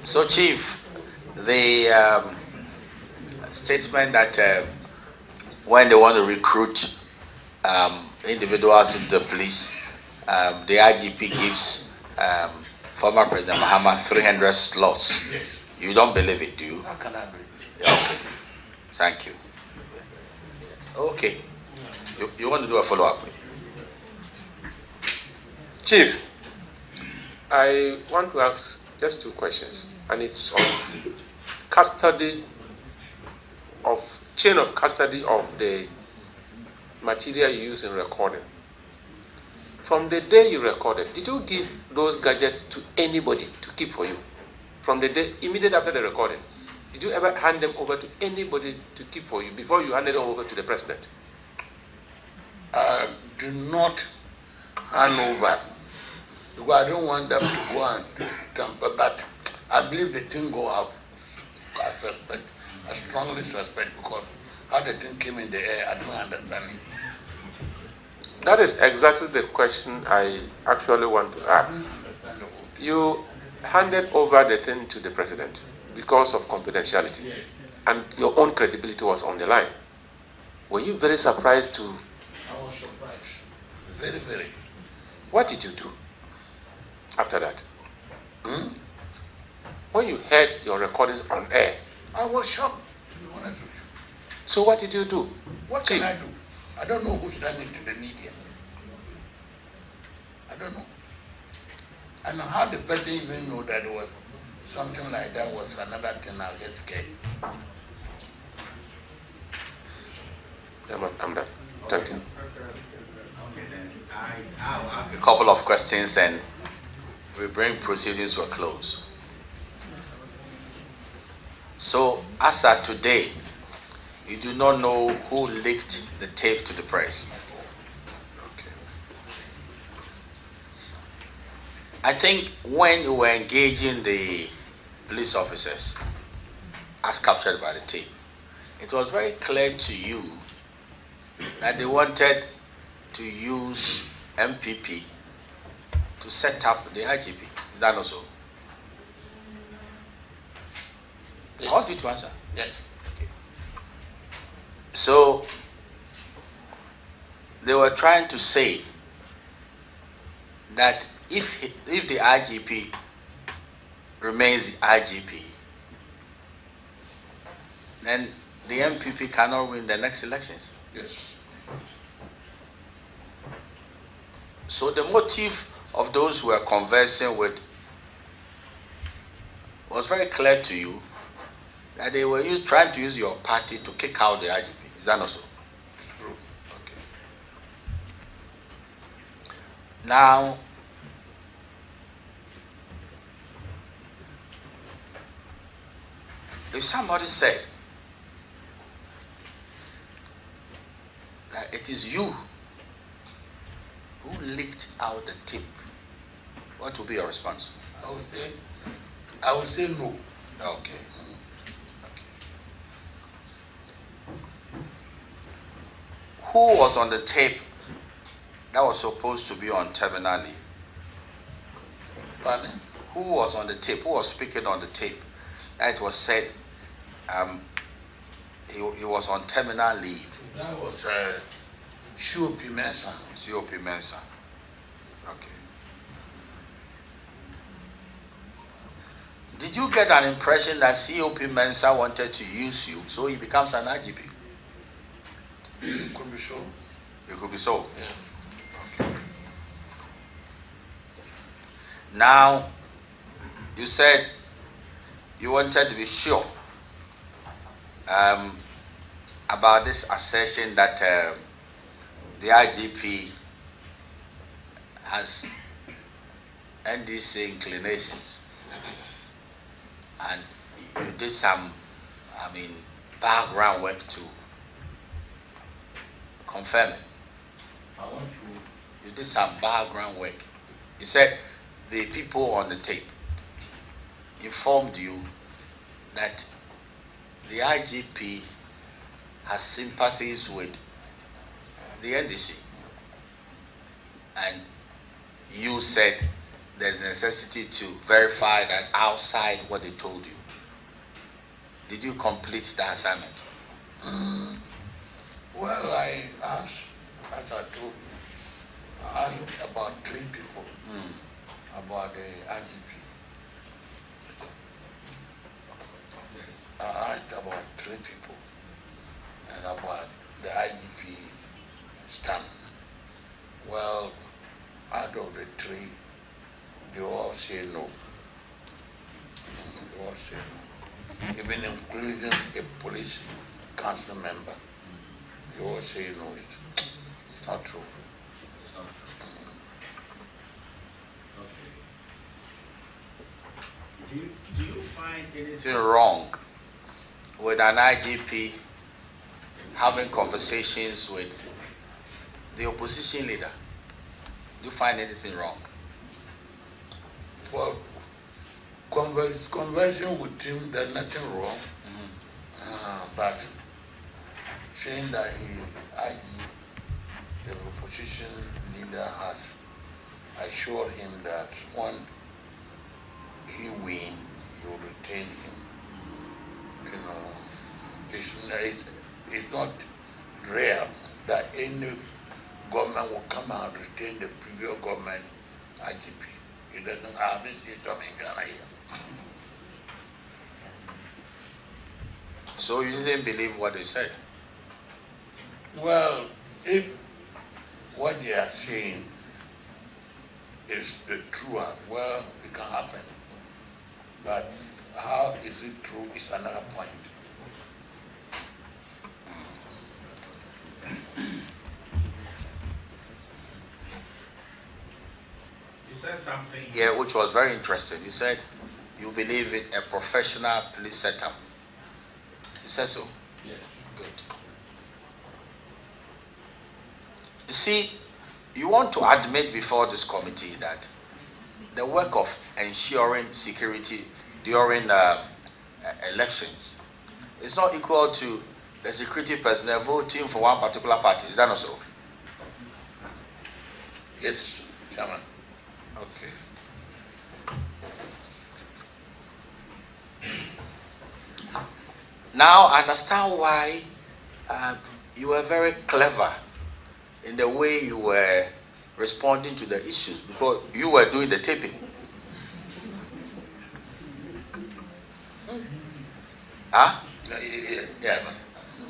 So, Chief, the statement that when they want to recruit individuals into the police, the IGP gives former President Mahama 300 slots. Yes. You don't believe it, do you? How can I believe it? Okay. Thank you. Okay. You want to do a follow-up? Chief, I want to ask just two questions, and it's on chain of custody of the material you use in recording. From the day you recorded, did you give those gadgets to anybody to keep for you? From the day, immediately after the recording, did you ever hand them over to anybody to keep for you before you handed them over to the president? Do not hand over, because I don't want them to go and tamper, but I believe the thing go out. I suspect, I strongly suspect, because how the thing came in the air, I don't understand it. That is exactly the question I actually want to ask. You handed over the thing to the president because of confidentiality, Yes. and your own credibility was on the line. Were you very surprised to? I was surprised. Very, very. What did you do after that? When you heard your recordings on air, I was shocked, to be honest with you. so what did you do? What can I do? I don't know who sent it to the media. I don't know. And how the person even know that it was something like that was another thing. I'll get scared. I'm done. Thank you. I'll ask a couple of questions and we bring proceedings to a close. So, as at today, you do not know who leaked the tape to the press. Okay. I think when you were engaging the police officers, as captured by the tape, it was very clear to you that they wanted to use MPP to set up the IGP. Is that not so? Yes. I want you to answer. Yes. Okay. So, they were trying to say that if the IGP remains the IGP, then the MPP cannot win the next elections. Yes. So the motive of those who were conversing with was very clear to you that they were trying to use your party to kick out the IGP. Is that not so? True. Okay. Now, if somebody said that it is you who leaked out the tape, what will be your response? I would say no. Okay. Who was on the tape that was supposed to be on terminal leave? Pardon? Who was on the tape? Who was speaking on the tape? That it was said he was on terminal leave. That was COP Mensah. COP Mensah. Okay. Did you get an impression that COP Mensah wanted to use you so he becomes an IGP? It could be so. It could be so. Yeah. Okay. Now, you said you wanted to be sure about this assertion that the IGP has NDC inclinations, and you did some, background work to confirm it. I want to. You did some background work. You said the people on the tape informed you that the IGP has sympathies with the NDC, and you said there's necessity to verify that outside what they told you. Did you complete the assignment? Well, I asked, as I told, I asked about 3 people about the IGP. I asked about 3 people and about the IGP stamp. Well, out of the 3, they all say no. They all say no. Even including a police council member. They all say no. It's not true. It's not true. Okay. Do you find anything wrong with an IGP having conversations with the opposition leader? Do you find anything wrong? Well, conversing with him, there's nothing wrong. But saying that the opposition leader has assured him that when he wins, he will retain him. You know, it's not rare that any government will come out and retain the previous government IGP. It doesn't have this system in Ghana here. So you didn't believe what they said? Well, if what they are saying is the truth, well, it can happen. But how is it true is another point. something. Yeah, which was very interesting. You said you believe in a professional police setup. You said so? Yes. Good. You see, you want to admit before this committee that the work of ensuring security during elections is not equal to the security personnel voting for one particular party. Is that not so? Yes, Chairman. Okay. Now I understand why you were very clever in the way you were responding to the issues, because you were doing the taping. Huh? Yes.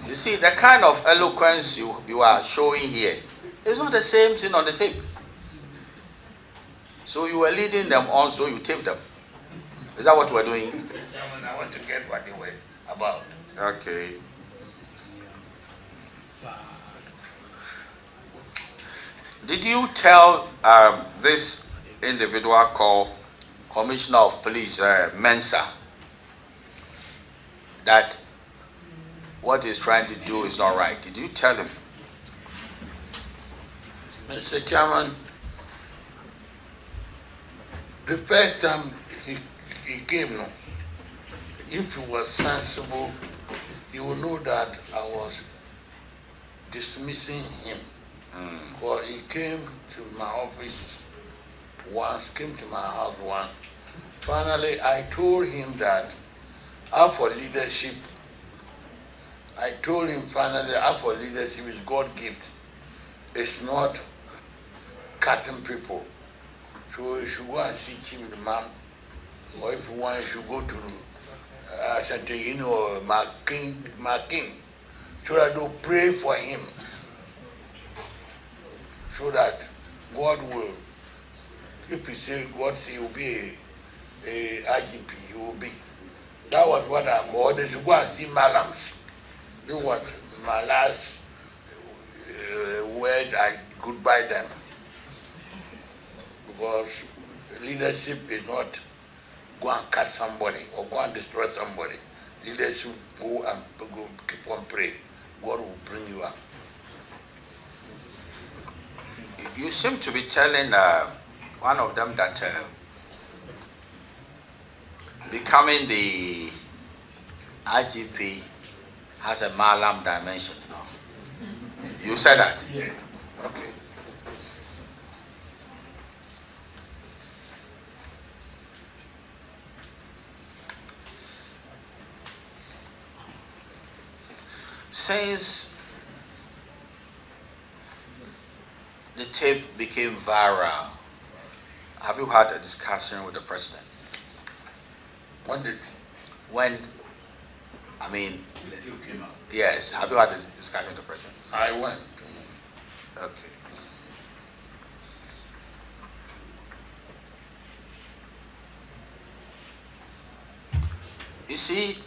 You see, the kind of eloquence you are showing here is not the same thing on the tape. So you were leading them on, so you taped them. Is that what you were doing? Chairman, I want to get what they were about. Okay. Did you tell this individual called Commissioner of Police, Mensa, that what he's trying to do is not right? Did you tell him? Mr. Chairman, the first time he came, no, if he was sensible, he would know that I was dismissing him. Because he came to my office once, came to my house once. Finally, I told him that for leadership, I told him finally, for leadership is God gift. It's not cutting people. So you should go and see Chief Imam, or if you want, you should go to Asante, or Making, so that they'll pray for him, so that God will, if he say God say he will be a IGP, he will be. That was what I called. They should go and see Malams. This was my last word. I goodbye them. Because leadership is not go and cut somebody or go and destroy somebody. Leadership go and keep on praying. God will bring you up. You seem to be telling one of them that becoming the IGP has a Malam dimension. No? You said that? Yeah. Okay. Since the tape became viral, have you had a discussion with the president? When, I mean, You came out. yes, have you had a discussion with the president? I went. Okay. You see,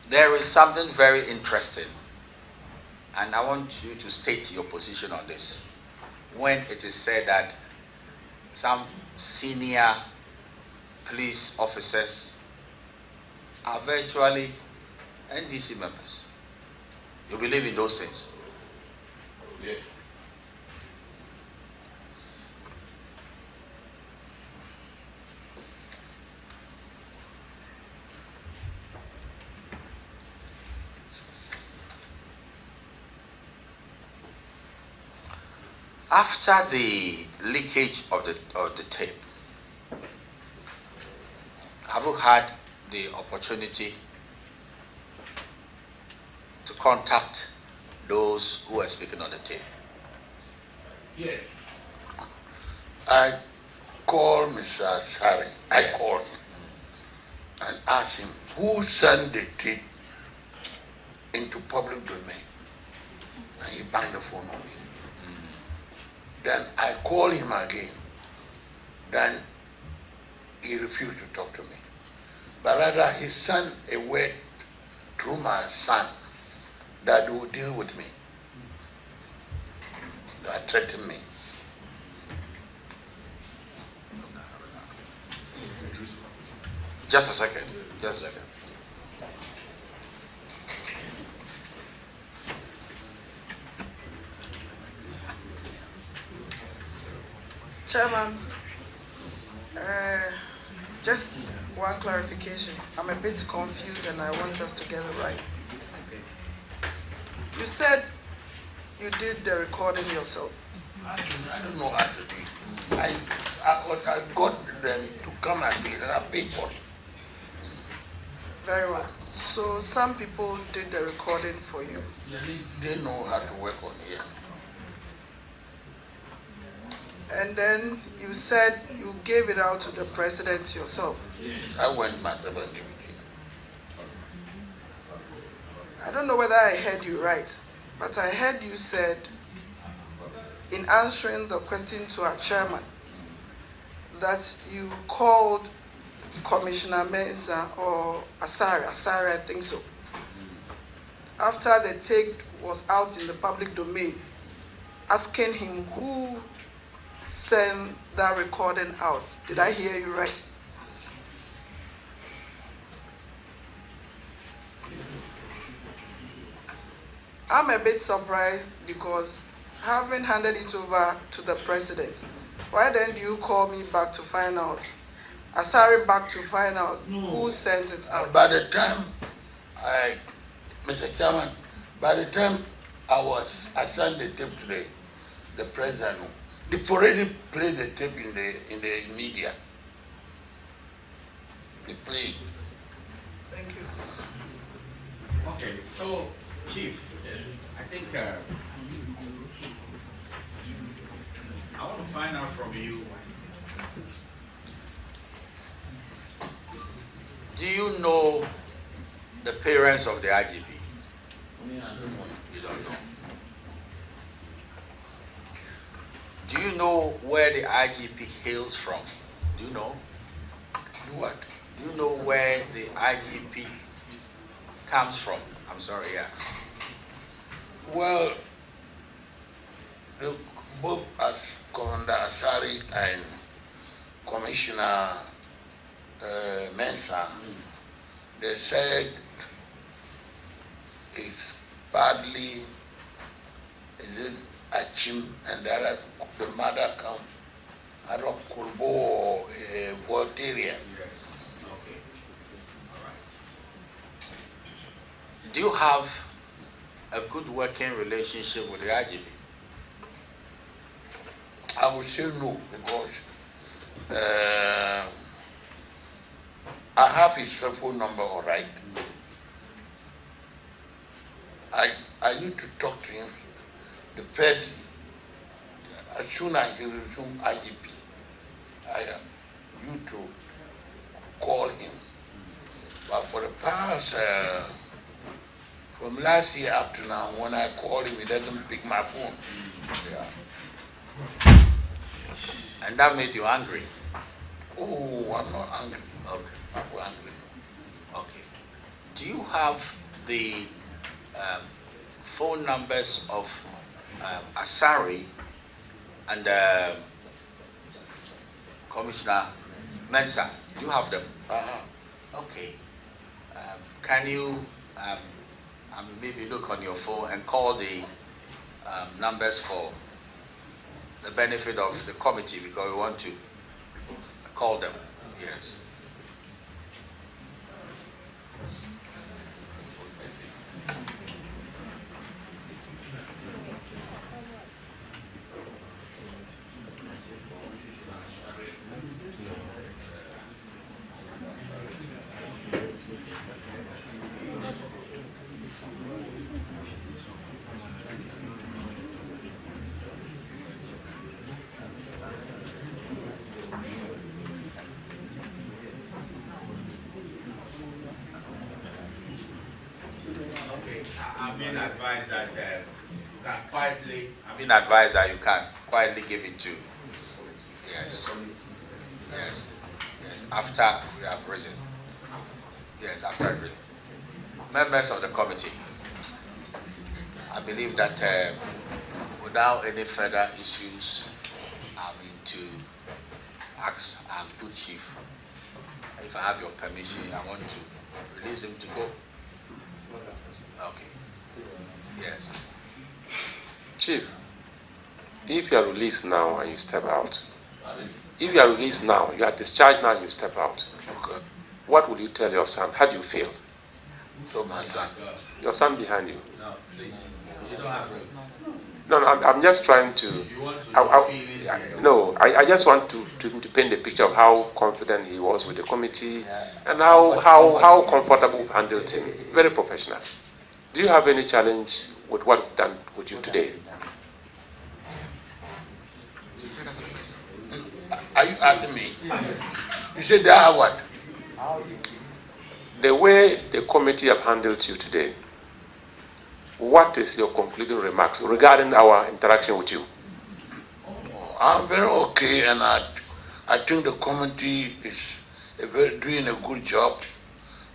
there is something very interesting, and I want you to state your position on this. When it is said that some senior police officers are virtually NDC members. You believe in those things? Yeah. After the leakage of the tape, have you had the opportunity to contact those who are speaking on the tape? Yes. I called Mr. Sari. I called him and asked him who sent the tape into public domain. And he banged the phone on me. Then I called him again. Then he refused to talk to me. But rather he sent a word through my son that he would deal with me. That threatened me. Just a second. Just a second. Chairman, just one clarification. I'm a bit confused and I want us to get it right. You said you did the recording yourself. I don't know how to do it. I got them to come and be a paper. Very well. So some people did the recording for you. They know how to work on here. And then you said you gave it out to the president yourself. I went myself and gave it to him. I don't know whether I heard you right, but I heard you said, in answering the question to our chairman, that you called Commissioner Mensah or Asari, I think so, after the tape was out in the public domain, asking him who sent that recording out. Did I hear you right? I'm a bit surprised because having handed it over to the president, why then do you call me back to find out, Asari back to find out who sent it out? By the time Mr. Chairman, by the time I assigned the tape to the president, they've already played the tape in the media. They played. Thank you. Okay, so, Chief, I think I want to find out from you, do you know the parents of the IGP? Me, I don't know. You don't know. Do you know where the IGP hails from? Do you know? Do what? Do you know where the IGP comes from? I'm sorry, yeah. Well, look, both as Commander Asari and Commissioner Mensah, they said it's badly, is it Achim and the other, the mother come out of Kurbo or Voltaria. Yes. Okay. All right. Do you have a good working relationship with the IGP? I would say no, because I have his cell phone number, all right. I need to talk to him. The first, as soon as he resumed IGP, I need to call him. But for the past, from last year up to now, when I call him, he doesn't pick my phone. Yeah. And that made you angry? Oh, I'm not angry. Okay. I'm not angry. Okay. Do you have the phone numbers of Asari and Commissioner Mensah? Do you have them? Okay. Can you maybe look on your phone and call the numbers for the benefit of the committee, because we want to call them? Yes. Advise that you can quietly give it to, yes, after we have risen, after risen. Members of the committee, I believe that without any further issues, I mean to ask our good chief If I have your permission, I want to release him to go. Okay. Yes. Chief, if you are released now and you step out, if you are released now, you are discharged now and you step out, Okay. what will you tell your son? How do you feel? So my son. Your son behind you. No, please. You don't have to. No, I'm just trying to. You want to No, I just want to paint the picture of how confident he was with the committee and how comfortable we've handled him. Very professional. Do you have any challenge with what we've done with you today? Are you asking me? You said they are what? The way the committee have handled you today, what is your concluding remarks regarding our interaction with you? I'm very okay, and I think the committee is doing a good job,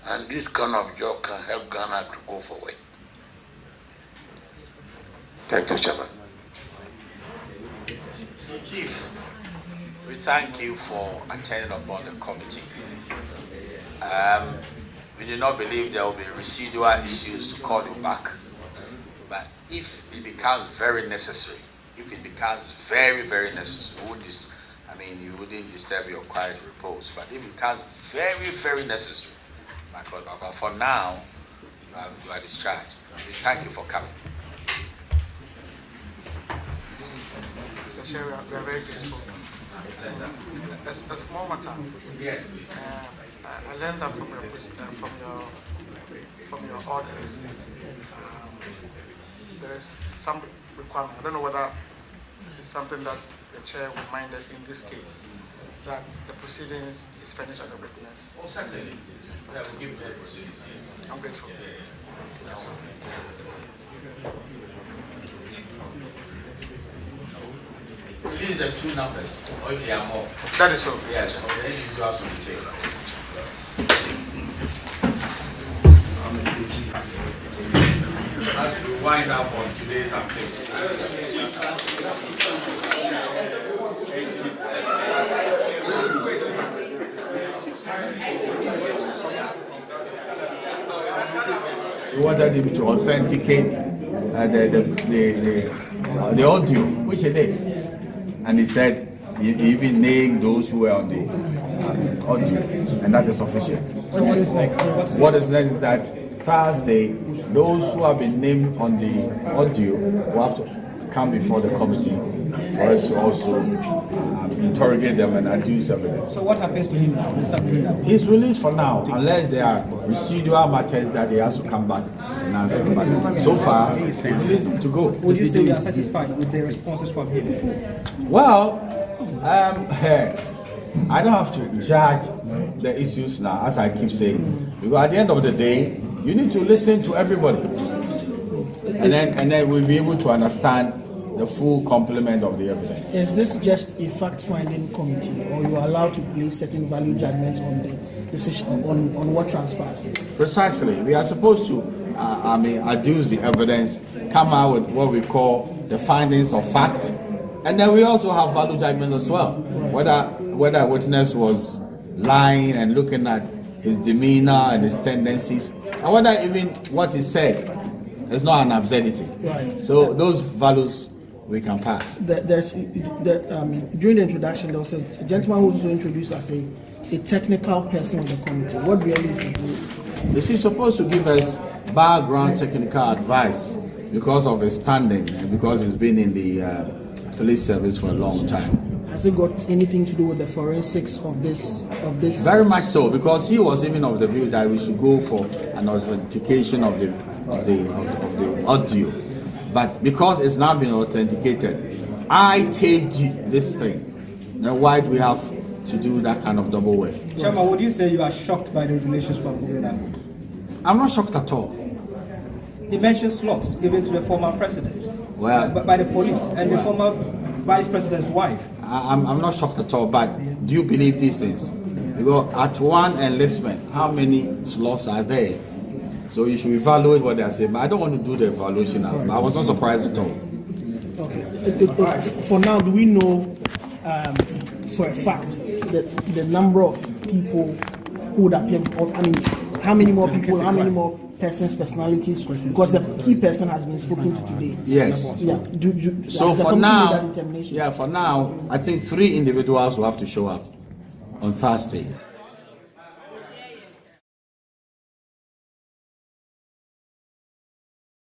and this kind of job can help Ghana to go forward. Thank you, Chairman. So, Chief, we thank you for attending upon the committee. We do not believe there will be residual issues to call you back. But if it becomes very necessary, very, very necessary, you wouldn't disturb your quiet repose. But if it becomes very, very necessary, but for now, you are discharged. We thank you for coming. Mr. Chair, we are very grateful. A small matter. Yes, I learned that from your orders. There is some requirement. I don't know whether it's something that the chair would mind in this case, that the proceedings is finished at the witness. Oh, certainly. Give the proceedings. Yes. I'm grateful. These are two numbers, or if there are more. That is so. Yes, or the individuals will be taken. As we wind up on today's activities. We wanted him to authenticate the audio, which he did. And he said he even named those who were on the audio, and that is official. So what is next? What is next is that Thursday, those who have been named on the audio will have to come before the committee for us to also interrogate them and adduce evidence. So what happens to him now, Mr. Bugri Naabu? He's released for now, unless there are residual matters that he has to come back and answer. But so far, he's released him to go. Would you say you are satisfied with the responses from him? Well, I don't have to judge the issues now, as I keep saying. Because at the end of the day, you need to listen to everybody. And then we'll be able to understand the full complement of the evidence. Is this just a fact-finding committee, or you are allowed to place certain value judgments on the decision, on what transpires? Precisely. We are supposed to adduce the evidence, come out with what we call the findings of fact, and then we also have value judgments as well. Whether a witness was lying and looking at his demeanor and his tendencies, and whether even what he said is not an absurdity. Right. So those values we can pass. During the introduction, there was a gentleman who was introduced as a technical person of the committee. What really is his role? Is he supposed to give us background technical advice because of his standing and because he's been in the police service for a long time? Has it got anything to do with the forensics of this? Very much so, because he was even of the view that we should go for an authentication of the audio. But because it's not been authenticated, I taped this thing. Now why do we have to do that kind of double work? Chairman, would you say you are shocked by the revelations from Bugri Naabu? I'm not shocked at all. He mentioned slots given to the former president, Well, by the police and the former vice president's wife. I'm not shocked at all, but do you believe these things? Because at one enlistment, how many slots are there? So you should evaluate what they are saying. But I don't want to do the evaluation now. But I was not surprised at all. Okay. For now, do we know for a fact that the number of people who would appear? Or, I mean, how many more people? How many more persons, personalities? Because the key person has been spoken to today. Yes. Yeah. So for now, for now, I think 3 individuals will have to show up on Thursday.